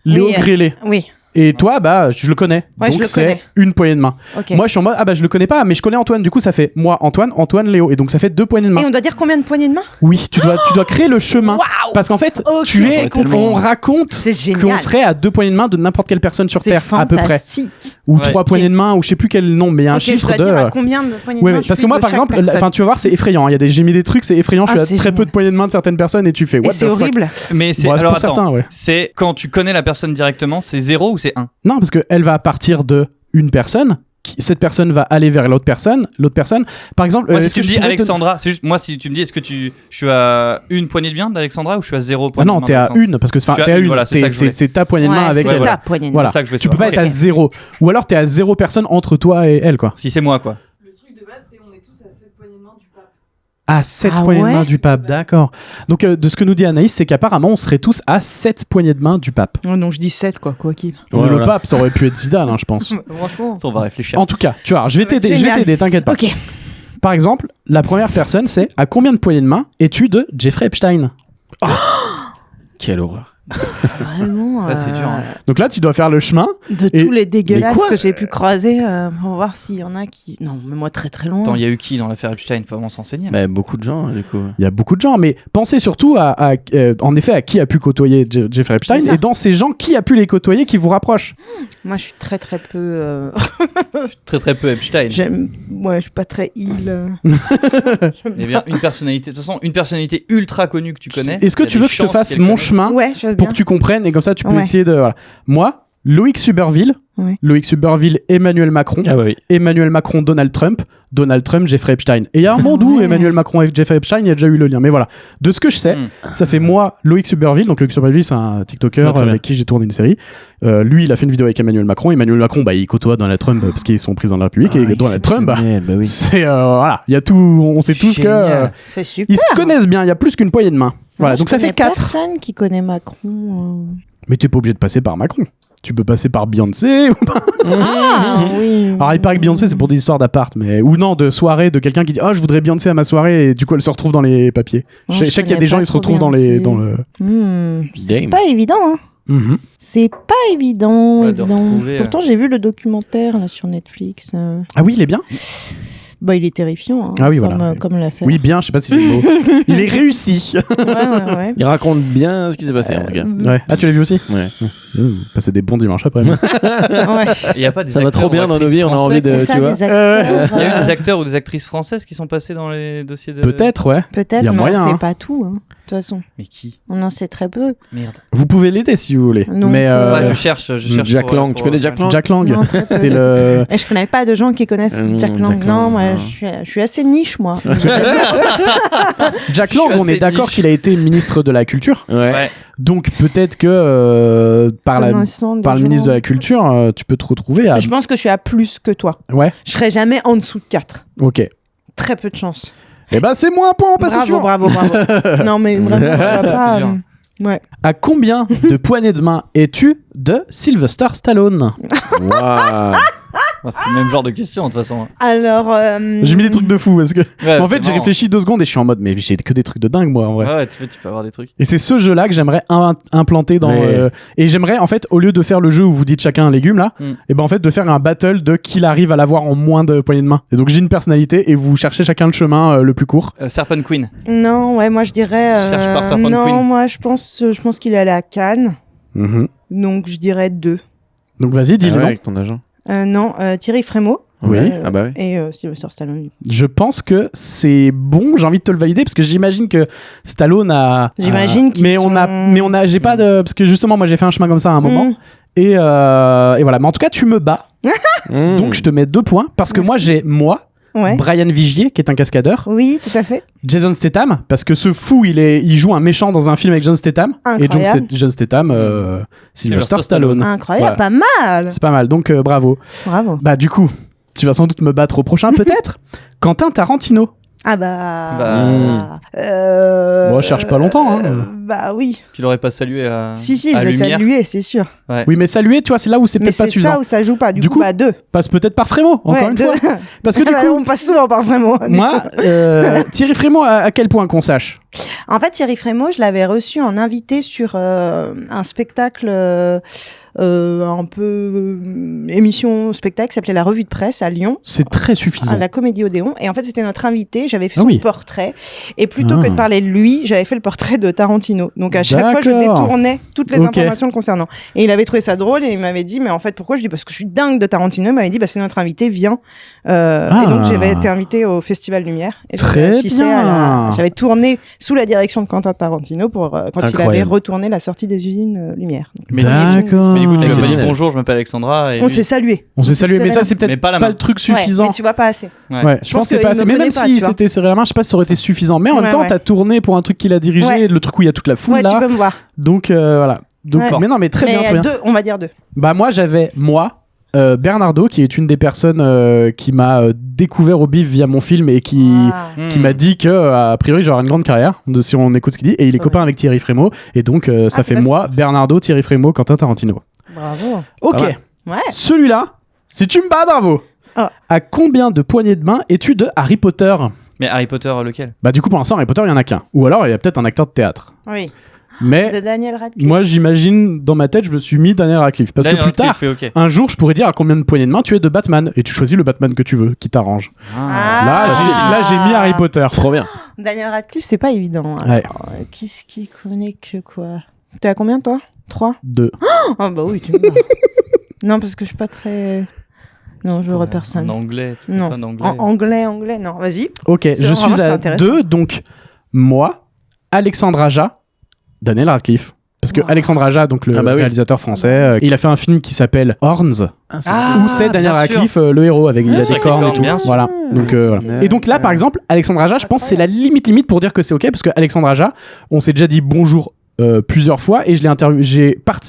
Léo Oui, Grélé. Oui. Et toi, bah, je le connais. Ouais, je donc le c'est connais. une poignée de main. Ok. Moi, je suis en mode, ah bah, je le connais pas, mais je connais Antoine. Du coup, ça fait moi, Antoine, Léo. Et donc, ça fait 2 poignées de main. Et on doit dire combien de poignées de main? Oui, tu dois créer le chemin. Parce qu'en fait, Ok, tu j'ai es, compris. on raconte C'est génial. qu'on serait à 2 poignées de main de n'importe quelle personne sur C'est Terre, à peu près. fantastique. Ou Ouais. 3 poignées de main, ou je sais plus quel nom, mais il y a un Ok, je chiffre dois de. dire à combien de poignées de Ouais, main ouais, je parce que suis moi, de par chaque exemple, personne. enfin, tu vas voir, c'est effrayant. J'ai mis des trucs, c'est effrayant. Je Ah, suis à c'est très peu génial. de poignées de main de certaines personnes et tu fais Et what c'est the fuck. horrible. Mais c'est Bon, alors pour attends, certains, ouais. c'est quand tu connais la personne directement, c'est 0 ou c'est 1? Non, parce qu'elle va partir de une personne. Cette personne va aller vers l'autre personne. Par exemple, Moi, si est-ce tu que me je dis pourrais te- Alexandra, c'est juste moi si tu me dis est-ce que je suis à une poignée de main d'Alexandra ou je suis à 0 Ah poignée non, de main t'es à d'Alexandra? une parce que enfin, Je suis à t'es à une, une. voilà, c'est ça que je voulais. C'est ta poignée de main Ouais, avec c'est elle. ta poignée de main. Voilà. C'est ça que je veux Tu peux pas savoir. être à 0. Ou alors t'es à 0 personne entre toi et elle, quoi. Si c'est moi quoi. Le truc de base, c'est on est tous à cette poignée de main du pape. À 7 Ah poignées ouais de main du pape, d'accord. Donc, de ce que nous dit Anaïs, c'est qu'apparemment, on serait tous à 7 poignées de main du pape. Oh, donc je dis 7, quoi qu'il. Ouais, Le voilà. pape, ça aurait pu être Zidane, hein, je pense. Franchement. On va réfléchir. En tout cas, tu vois, je vais Génial. t'aider, t'inquiète pas. Ok. Par exemple, la première personne, c'est à combien de poignées de main es-tu de Jeffrey Epstein? Quelle horreur. Vraiment. Là, c'est dur, hein. Donc là, tu dois faire le chemin. De Et- tous les dégueulasses mais quoi que j'ai pu croiser pour voir s'il y en a qui. Non, mais moi très très loin. Attends, il y a eu qui dans l'affaire Epstein? Faut vraiment s'enseigner. Bah, beaucoup de gens, du coup. Il y a beaucoup de gens, mais pensez surtout en effet à qui a pu côtoyer Jeffrey Epstein C'est ça. et dans ces gens, qui a pu les côtoyer qui vous rapprochent. Moi je suis très très peu. Très très peu Epstein. Ouais, je suis pas très Eh bien, une personnalité. De toute façon, une personnalité ultra connue que tu connais. Est-ce que il y a tu des veux que je te chances fasse qu'elle mon connaisse. chemin Ouais, je veux pour bien. que tu comprennes et comme ça tu peux Ouais. essayer de... Voilà. Moi, Loïc Suberville, Ouais. Loïc Suberville, Emmanuel Macron, Ah, bah oui. Emmanuel Macron, Donald Trump, Jeffrey Epstein. Et il y a un monde où Ouais. Emmanuel Macron et Jeffrey Epstein, il y a déjà eu le lien. Mais voilà, de ce que je sais, ça fait moi, Loïc Suberville. Donc Loïc Suberville, c'est un TikToker Ah, très bien. avec qui j'ai tourné une série. Lui, il a fait une vidéo avec Emmanuel Macron. Emmanuel Macron, bah, il côtoie Donald Trump parce qu'ils sont président de la République. et Donald Trump, bah, Exceptionnel, bah oui. c'est... voilà, il y a tout... On sait tous que... Génial. C'est super. ils se connaissent bien, il y a plus qu'une poignée de main. Voilà, Moi, donc je ça fait connais 4. Personne qui connaît Macron. Mais tu n'es pas obligé de passer par Macron. Tu peux passer par Beyoncé. Ah oui. Alors il paraît que Beyoncé c'est pour des histoires d'appart, mais ou non de soirée de quelqu'un qui dit oh je voudrais Beyoncé à ma soirée et du coup elle se retrouve dans les papiers. Oh, je sais qu'il y a des gens ils se retrouvent dans le. Damn. Pas évident, hein. Mhm. C'est pas évident. Ouais, de retrouver, Pourtant, j'ai vu le documentaire là sur Netflix. Ah oui il est bien. Bah, il est terrifiant. Hein, Ah oui, comme, voilà. comme l'affaire. Oui bien je sais pas si c'est le mot. Il est réussi. Ouais. Il raconte bien ce qui s'est passé, en tout cas. Ouais. Ah tu l'as vu aussi. Ouais. Passer des bons dimanches après. Ouais. Il y a pas des Ça va acteurs trop ou bien dans nos actrices vies, on a français envie de- C'est ça, tu vois. des acteurs. Il y a eu des acteurs ou des actrices françaises qui sont passés dans les dossiers de. Peut-être ouais. Peut-être, Il y a mais moyen, on sait hein. pas tout. Hein. De toute façon, Mais qui? on en sait très peu. Merde. Vous pouvez l'aider si vous voulez. Donc, mais Ouais, je cherche. Jack pour- Lang, pour- tu connais Jack Lang? Jack Lang Non, très peu. c'était le. Et je connais pas de gens qui connaissent Jack Lang. Jack Non, Lang, moi, non. je suis assez niche, moi. Jack Lang Je suis on est assez d'accord niche. qu'il a été ministre de la culture. Ouais. Ouais. Donc peut-être que par Connaissant des le gens. ministre de la Culture, tu peux te retrouver à... Je pense que je suis à plus que toi. Ouais, Je serai jamais en dessous de 4. ok. Très peu de chance. Eh ben c'est moins un point, on passe au Bravo, suivant. bravo. Non, mais vraiment, je Ça, vois pas. c'est dur. Ouais. À combien de poignées de main es-tu de Sylvester Stallone? Waouh. C'est le même genre de question, de toute façon. Alors. J'ai mis des trucs de fou parce que... Ouais, en fait, c'est j'ai marrant. réfléchi 2 secondes et je suis en mode, mais j'ai que des trucs de dingue, moi, en vrai. Ouais, tu peux avoir des trucs. Et c'est ce jeu-là que j'aimerais implanter dans... Ouais. Et j'aimerais, en fait, au lieu de faire le jeu où vous dites chacun un légume, là, et ben en fait, de faire un battle de qui arrive à l'avoir en moins de poignées de main. Et donc, j'ai une personnalité et vous cherchez chacun le chemin le plus court. Serpent Queen. Non, ouais, moi je dirais. Cherche par Serpent non, Queen. moi je pense qu'il est allé à Cannes. Mhm. Donc je dirais 2. Donc, vas-y, dis Ah le ouais, nom. avec ton agent. Non, Thierry Frémaux. Oui. Ah bah oui. Et Sylvester Stallone. Je pense que c'est bon. J'ai envie de te le valider parce que j'imagine que Stallone a. J'imagine qu'ils mais on a, j'ai pas de parce que justement moi j'ai fait un chemin comme ça à un moment Mm. et voilà. Mais en tout cas tu me bats. Mmh. Donc je te mets 2 points parce que moi Merci. j'ai Ouais. Brian Vigier qui est un cascadeur, Oui, tout à fait. Jason Statham parce que ce fou il joue un méchant dans un film avec John Statham et donc Incroyable. c'est John Statham, Sylvester Stallone. Incroyable, Voilà. pas mal. C'est pas mal. Donc bravo. Bravo. Bah du coup tu vas sans doute me battre au prochain peut-être. Quentin Tarantino. Ah bah. Bah, Bon, je cherche pas longtemps, hein. Bah oui. Tu l'aurais pas salué à. Si, je à vais Lumière. saluer, c'est sûr. Oui mais saluer tu vois c'est là où c'est Mais peut-être pas c'est suffisant. ça où ça joue pas. Du Du coup, coup, bah 2. Passe peut-être par Frémaux, encore une fois. Parce que du coup, on passe souvent par Frémaux. du moi, coup. Thierry Frémaux, à quel point qu'on sache? En fait, Thierry Frémaux, je l'avais reçu en invité sur un spectacle un peu émission spectacle qui s'appelait La Revue de Presse à Lyon. C'est très À suffisant. la Comédie Odéon. Et en fait, c'était notre invité. J'avais fait Ah son oui. portrait. Et plutôt Ah. que de parler de lui, j'avais fait le portrait de Tarantino. Donc à chaque fois, je D'accord. détournais toutes les Ok. informations le concernant. Et il avait trouvé ça drôle et il m'avait dit, mais en fait, pourquoi? Je dis, parce que je suis dingue de Tarantino. Il m'avait dit, bah, c'est notre invité, viens. Et donc, j'avais été invité au Festival Lumière. Et Très j'avais assisté bien. J'avais tourné sous la direction de Quentin Tarantino pour quand il avait Incroyable. retourné la sortie des usines Lumière. Donc, Mais- premier film. D'accord. Mais du coup, tu lui as pas dit Exceptionnel. bonjour, je m'appelle Alexandra. Et On lui- s'est salué. On s'est salué, mais ça, c'est Mais peut-être pas la pas main. le truc Ouais, suffisant. mais tu vois pas assez. Ouais, je pense que c'est pas qu'il assez. me Mais même connaît pas, si tu vois. c'était serré la main, je sais pas si ça aurait été suffisant. Mais en même Ouais, temps, ouais. t'as tourné pour un truc qu'il a dirigé, Ouais. le truc où il y a toute la foule Ouais, tu là. peux me voir. Donc voilà. Donc, Ouais. mais non, mais très Mais bien, très bien. 2, on va dire 2. Bah moi, j'avais moi, Bernardo, qui est une des personnes qui m'a découvert au bif via mon film et qui m'a dit que a priori j'aurai une grande carrière si on écoute ce qu'il dit, et il est copain avec Thierry Frémaux, et donc ça fait moi, Bernardo, Thierry Frémaux, Quentin Tarantino. Bravo. Ok, Ouais. celui-là, si tu me bats, bravo. Oh. À combien de poignées de main es-tu de Harry Potter? Mais Harry Potter, lequel? Bah du coup pour l'instant Harry Potter il y en a qu'un, ou alors il y a peut-être un acteur de théâtre, Oui. mais De Daniel Radcliffe. moi j'imagine dans ma tête je me suis mis Daniel Radcliffe parce que plus tard Ok. un jour je pourrais dire à combien de poignées de main tu es de Batman, et tu choisis le Batman que tu veux qui t'arrange. Là j'ai mis Harry Potter. Trop bien. Daniel Radcliffe, c'est pas évident. Ouais. Alors, qu'est-ce qui connaît que quoi? T'es à combien toi? 3? 2. Ah bah oui, tu me bats. Non, parce que je suis pas très... Non, je n'aurais personne. En anglais, tu peux Non. pas en anglais. Anglais, non, vas-y. Ok, je vraiment, suis c'est à intéressant. 2, donc moi, Alexandre Aja, Daniel Radcliffe. Parce que Wow. Alexandre Aja, donc le Ah bah oui. réalisateur français, il a fait un film qui s'appelle Horns, Ah, où c'est Daniel bien Radcliffe le héros, avec il a Avec des les cornes et cornes, tout. bien sûr. Voilà. Donc, voilà. Et donc là, par exemple, Alexandre Aja, je pense que c'est la limite pour dire que c'est ok, parce que Alexandre Aja, on s'est déjà dit bonjour plusieurs fois, et je l'ai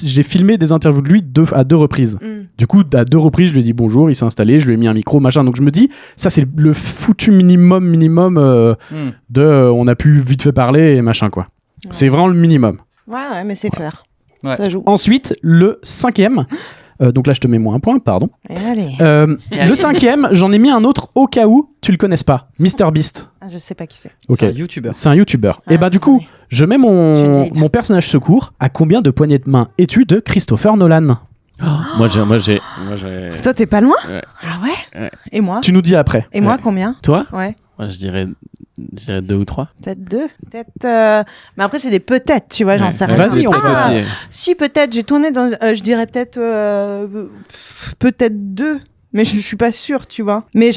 j'ai filmé des interviews de lui à 2 reprises. Du coup, à 2 reprises, je lui ai dit bonjour, il s'est installé, je lui ai mis un micro, machin. Donc je me dis, ça c'est le foutu minimum on a pu vite fait parler et machin quoi. Ouais. C'est vraiment le minimum. Ouais, mais c'est faire. Ouais. Ça joue. Ensuite, le 5e, donc là je te mets moins un point, pardon. Et allez. Le 5e, j'en ai mis un autre au cas où tu le connaisses pas, MrBeast. Ah, je sais pas qui c'est. Ok. C'est un YouTuber. C'est un youtubeur. Et bah du coup, désolé. je mets Je suis une vieille mon personnage secours. À combien de poignées de main es-tu de Christopher Nolan? Moi j'ai. Toi, t'es pas loin? Ouais. Ah ouais, Ouais. Et moi? Tu nous dis après. Et moi, combien? Toi? Ouais. Moi je dirais 2 ou 3. Peut-être 2. Peut-être. Mais après, c'est des peut-être, tu vois, j'en sais rien. Vas-y, on fait Ah, aussi. Si, peut-être. J'ai tourné dans. Je dirais peut-être. Peut-être 2. Mais je suis pas sûre, tu vois. Mais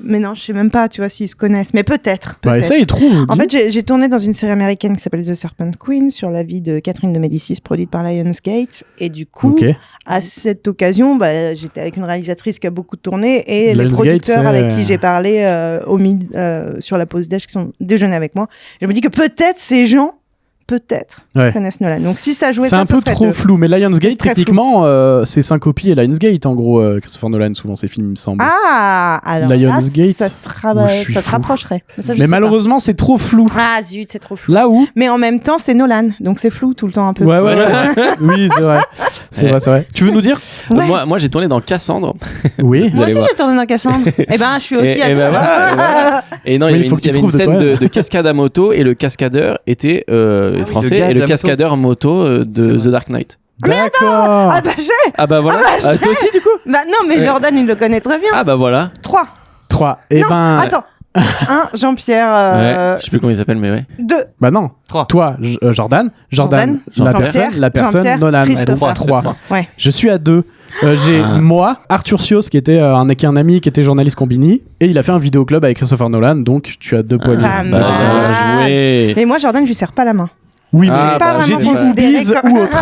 mais non, je sais même pas, tu vois, s'ils se connaissent. Mais peut-être. Bah peut-être. essaye, trouve. En fait, j'ai tourné dans une série américaine qui s'appelle The Serpent Queen sur la vie de Catherine de Médicis, produite par Lionsgate. Et du coup, Ok. à cette occasion, bah, j'étais avec une réalisatrice qui a beaucoup tourné et les Lionsgate, producteurs c'est- avec qui j'ai parlé sur la pause déj qui sont déjeunés avec moi. Je me dis que peut-être ces gens, Ouais. connaissent Nolan. Donc si ça jouait C'est ça, un ça peu serait trop 2. flou, mais C'est Lionsgate, très techniquement, c'est Syncopie et Lionsgate, en gros, Christopher Nolan, souvent, ses films, il me semble. Ah, alors Lionsgate, là, ça où je suis ça se fou. rapprocherait. Mais, ça, je mais sais malheureusement, c'est trop flou. pas. Ah zut, c'est trop flou. Là où Mais en même temps, c'est Nolan, donc c'est flou tout le temps un peu. Ouais. Oui, c'est vrai. C'est vrai. Tu veux nous dire? Ouais. Moi j'ai tourné dans Cassandre. Oui. Moi allez aussi, voir. j'ai tourné dans Cassandre. Eh ben, je suis aussi à Et deux. ben voilà. Et non, Oui, il y il avait faut une, que tu il y avait une trouves de scène toi. de cascade à moto, et le cascadeur était français, gars et de le la cascadeur moto C'est de vrai. The Dark Knight. D'accord. Ah bah j'ai. Ah bah voilà. Ah bah, Ah, toi aussi du coup. Bah non, mais Ouais. Jordan, il le connaît très bien. Ah bah voilà. 3. 3. Et Non, ben. attends. 1, Jean-Pierre. Ouais. Je sais plus comment il s'appelle, mais ouais. 2. Bah non. 3. Toi, Jordan, Jordan, la Jean-Pierre, personne, Jean-Pierre, Nolan. Christopher. 3. Ouais. Je suis à 2. J'ai moi, Arthur Sios, qui était un ami qui était journaliste Combini, et il a fait un vidéoclub avec Christopher Nolan, donc tu as 2 poignées. Pas Bah ça mal. va jouer. Mais moi, Jordan, je lui serre pas la main. Oui, Ah, mais bah, pas j'ai vraiment dit considéré boobies comme- ou autre.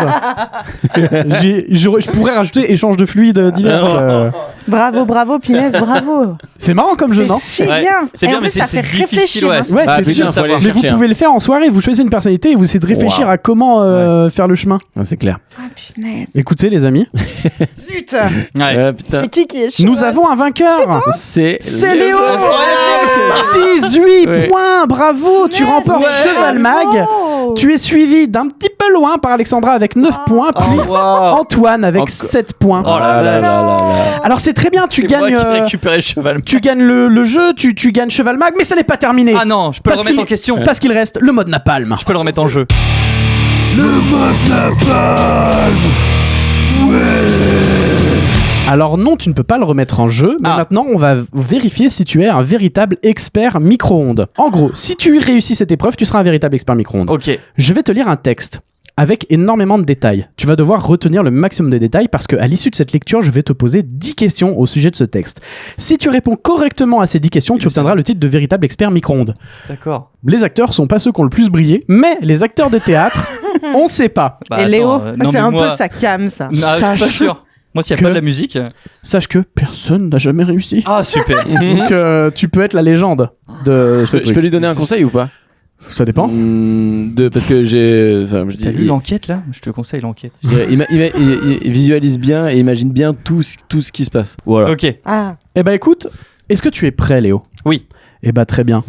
Je pourrais rajouter échange de fluides divers. Bravo, Pinès, bravo. C'est marrant comme jeu, non? C'est Ouais. bien. C'est Et bien, en mais plus, ça c'est fait difficile, réfléchir. ouais. hein. Ouais, Ah, c'est c'est sûr. bien, faut aller Mais vous chercher, pouvez le faire en soirée, vous choisissez une personnalité et vous essayez de réfléchir Wow. à comment faire le chemin. Ah, c'est clair. Ah, punaise. Écoutez les amis, Zut. Ouais. Putain. C'est qui est chaud? nous avons un vainqueur. C'est Léo avec 18 Ouais. points, bravo, tu remportes Cheval Mag. Tu es suivi d'un petit peu loin par Alexandra avec 9 points, puis Oh, wow. Antoine avec Encore. 7 points. Oh là là là là. Alors c'est très bien, tu C'est moi gagnes, qui ai récupéré le cheval. tu gagnes le jeu, tu gagnes Cheval Mag, mais ça n'est pas terminé. Ah non, je peux le Parce remettre en qu'il- question. Parce qu'il reste le mode napalm. Je peux le remettre en jeu. Alors non, tu ne peux pas le remettre en jeu, mais Ah. maintenant on va vérifier si tu es un véritable expert micro-ondes. En gros, si tu réussis cette épreuve, tu seras un véritable expert micro-ondes. Ok. Je vais te lire un texte avec énormément de détails. Tu vas devoir retenir le maximum de détails parce qu'à l'issue de cette lecture, je vais te poser 10 questions au sujet de ce texte. Si tu réponds correctement à ces 10 questions, tu obtiendras le titre de véritable expert micro-ondes. D'accord. Les acteurs sont pas ceux qui ont le plus brillé, mais les acteurs de théâtre, on sait pas. Bah, Et Léo, attends, non, c'est mais un moi- peu sa cam, ça. Non, je suis pas Sache sûr. Moi, s'il n'y a que- pas de la musique. Sache que personne n'a jamais réussi. Ah, super. Donc tu peux être la légende de ce Je peux truc. lui donner un conseil ou pas? Ça dépend. Parce que je T'as lu l'enquête là ? Je te conseille l'enquête. il visualise bien et imagine bien tout ce qui se passe. Voilà. Ok. Ah, Eh bah écoute, est-ce que tu es prêt, Léo ? Oui. Eh bah très bien.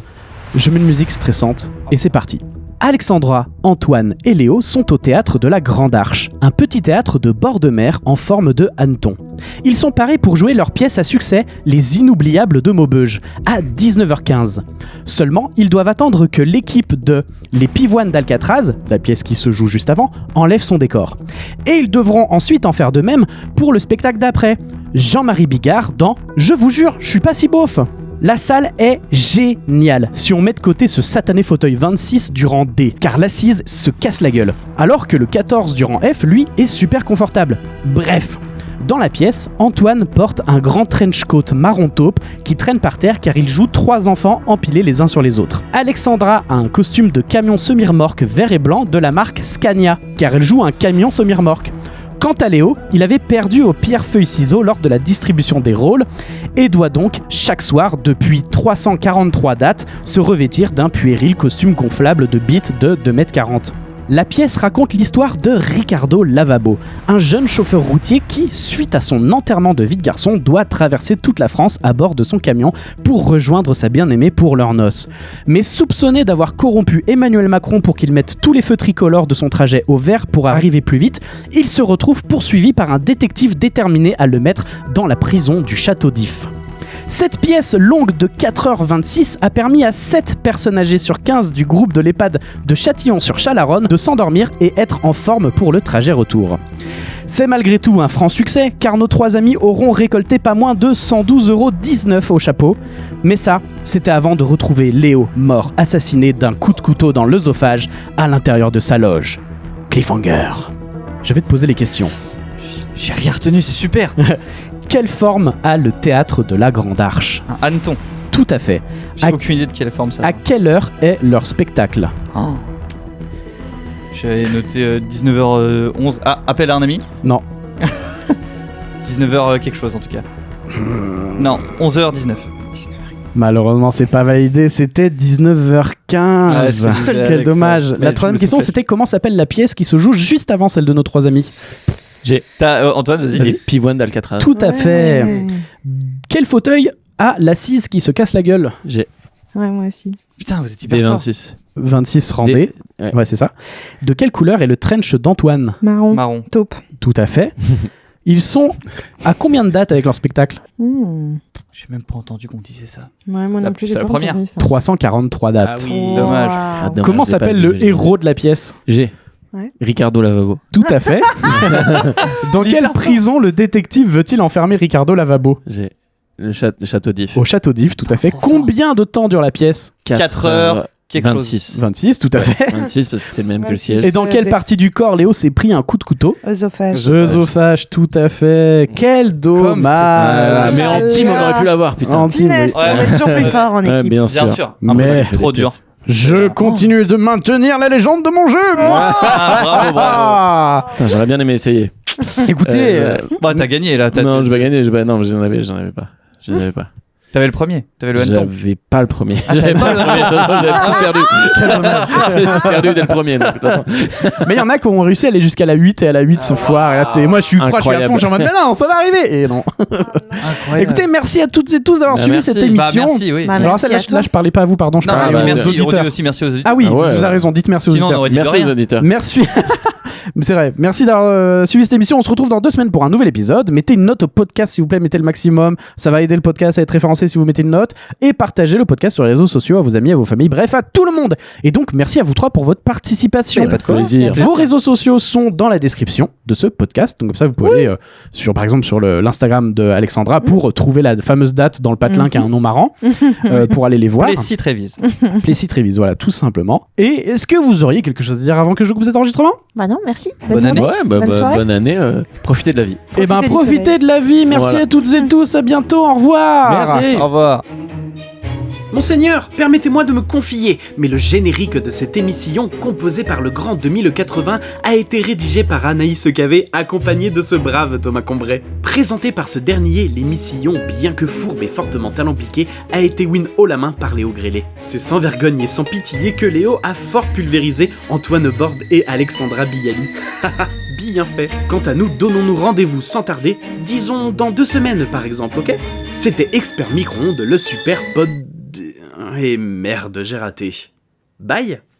Je mets une musique stressante et c'est parti. Alexandra, Antoine et Léo sont au théâtre de la Grande Arche, un petit théâtre de bord de mer en forme de hanneton. Ils sont parés pour jouer leur pièce à succès, Les Inoubliables de Maubeuge, à 19h15. Seulement, ils doivent attendre que l'équipe de Les Pivoines d'Alcatraz, la pièce qui se joue juste avant, enlève son décor. Et ils devront ensuite en faire de même pour le spectacle d'après. Jean-Marie Bigard dans « Je vous jure, je suis pas si beauf ». La salle est géniale si on met de côté ce satané fauteuil 26 du rang D, car l'assise se casse la gueule, alors que le 14 du rang F, lui, est super confortable. Bref, dans la pièce, Antoine porte un grand trench coat marron taupe qui traîne par terre car il joue 3 enfants empilés les uns sur les autres. Alexandra a un costume de camion semi-remorque vert et blanc de la marque Scania, car elle joue un camion semi-remorque. Quant à Léo, il avait perdu au pierre-feuille-ciseaux lors de la distribution des rôles et doit donc, chaque soir, depuis 343 dates, se revêtir d'un puéril costume gonflable de bites de 2,40 m. La pièce raconte l'histoire de Ricardo Lavabo, un jeune chauffeur routier qui, suite à son enterrement de vie de garçon, doit traverser toute la France à bord de son camion pour rejoindre sa bien-aimée pour leurs noces. Mais soupçonné d'avoir corrompu Emmanuel Macron pour qu'il mette tous les feux tricolores de son trajet au vert pour arriver plus vite, il se retrouve poursuivi par un détective déterminé à le mettre dans la prison du Château d'If. Cette pièce longue de 4h26 a permis à 7 personnes âgées sur 15 du groupe de l'EHPAD de Châtillon-sur-Chalaronne de s'endormir et être en forme pour le trajet retour. C'est malgré tout un franc succès, car nos 3 amis auront récolté pas moins de 112,19 € au chapeau. Mais ça, c'était avant de retrouver Léo mort, assassiné d'un coup de couteau dans l'œsophage à l'intérieur de sa loge. Cliffhanger. Je vais te poser les questions. J'ai rien retenu, c'est super. Quelle forme a le théâtre de la Grande Arche ? Un hanneton. Tout à fait. J'ai aucune idée de quelle forme ça a. À quelle heure est leur spectacle ? Oh. J'avais noté 19h11. Ah, appel à un ami ? Non. 19h quelque chose en tout cas. Non, 11h19. Malheureusement, c'est pas validé, c'était 19h15. Quel dommage. La troisième question, c'était comment s'appelle la pièce qui se joue juste avant celle de nos 3 amis ? Antoine, vas-y. Les Pivoines d'Alcatraz. Tout à fait. Quel fauteuil a l'assise qui se casse la gueule ? J'ai ouais, moi aussi. Putain, vous êtes hyper fort. D26. 26 randé. Ouais, c'est ça. De quelle couleur est le trench d'Antoine ? Marron. Taupe. Tout à fait. Ils sont à combien de dates avec leur spectacle ? J'ai même pas entendu qu'on disait ça. Ouais, moi non plus, j'ai c'est pas la première. entendu ça. 343 dates. Ah oui. Dommage. Ah, dommage, Comment j'ai pas s'appelle le visualisé. héros de la pièce ? J'ai. Ouais. Ricardo Lavabo. Tout à fait. Dans quelle prison le détective veut-il enfermer Ricardo Lavabo ? J'ai. Le château d'If. Au Château d'If, tout à fait. Combien de temps dure la pièce ? 4 heures, quelque 26. 26, tout à fait. 26 parce que c'était le même que le 26. siège. Et dans quelle partie du corps Léo s'est pris un coup de couteau ? Œsophage. Œsophage, tout à fait. Quel dommage. Mais en team, on aurait pu l'avoir, putain. En team, oui. Finesse, on est toujours plus fort en Ouais, équipe. bien Bien sûr. sûr. Mais- Trop dur. Je continue de maintenir la légende de mon jeu. moi. Bravo. Ah. Putain, j'aurais bien aimé essayer. Écoutez, Bah, t'as gagné là. Non, j'ai pas gagné. Non, j'en avais pas. Je n'avais pas. T'avais le premier. T'avais le hanneton. J'avais pas le premier. J'avais pas le premier. De toute façon, j'avais tout perdu. J'avais tout perdu dès le premier. Donc, de toute façon. mais il y en a qui ont réussi à aller jusqu'à la 8 et à la 8 ce foire. Et moi, je suis proche, je suis à fond, je suis en mode, mais non, ça va arriver. Et non. Écoutez, merci à toutes et tous d'avoir Bah, suivi merci. cette émission. Merci, oui. Bah, Alors merci là, à toi. je parlais pas à vous, pardon, je Non, parlais bah, aux merci. On dit auditeurs. aussi merci aux auditeurs. Ah oui, Ah ouais, vous avez raison, dites merci aux Sinon, on auditeurs. aurait dit Merci rien. aux auditeurs. Merci. C'est vrai. Merci d'avoir suivi cette émission. On se retrouve dans 2 semaines pour un nouvel épisode. Mettez une note au podcast, s'il vous plaît. Mettez le maximum. Ça va aider le podcast à être référencé si vous mettez une note. Et partagez le podcast sur les réseaux sociaux à vos amis, à vos familles, bref, à tout le monde. Et donc, merci à vous 3 pour votre participation. Pas de quoi. Plaisir. Vos réseaux sociaux sont dans la description de ce podcast. Donc, comme ça, vous pouvez aller sur, par exemple, sur l'Instagram de Alexandra pour trouver la fameuse date dans le patelin qui a un nom marrant pour aller les voir. Plessis Trévise. Plessis Trévise, voilà, tout simplement. Et est-ce que vous auriez quelque chose à dire avant que je coupe cet enregistrement ? Bah non, merci. Bonne année. journée. Ouais, bah, Bonne soirée. bonne année. Profitez de la vie. Eh ben, Profitez du profitez soleil. de la vie. Merci Voilà. à toutes et tous. À bientôt. Au revoir. Merci. Au revoir. Monseigneur, permettez-moi de me confier, mais le générique de cette émission, composé par le grand Demi le 80, a été rédigé par Anaïs Cavé, accompagné de ce brave Thomas Combray. Présenté par ce dernier, l'émission, bien que fourbe et fortement alambiquée, a été win haut la main par Léo Grélé. C'est sans vergogne et sans pitié que Léo a fort pulvérisé Antoine Borde et Alexandra Bialy. Bien fait. Quant à nous, donnons-nous rendez-vous sans tarder, disons dans 2 semaines par exemple, ok ? C'était Expert Micro-ondes, le super pod... Et merde, j'ai raté. Bye.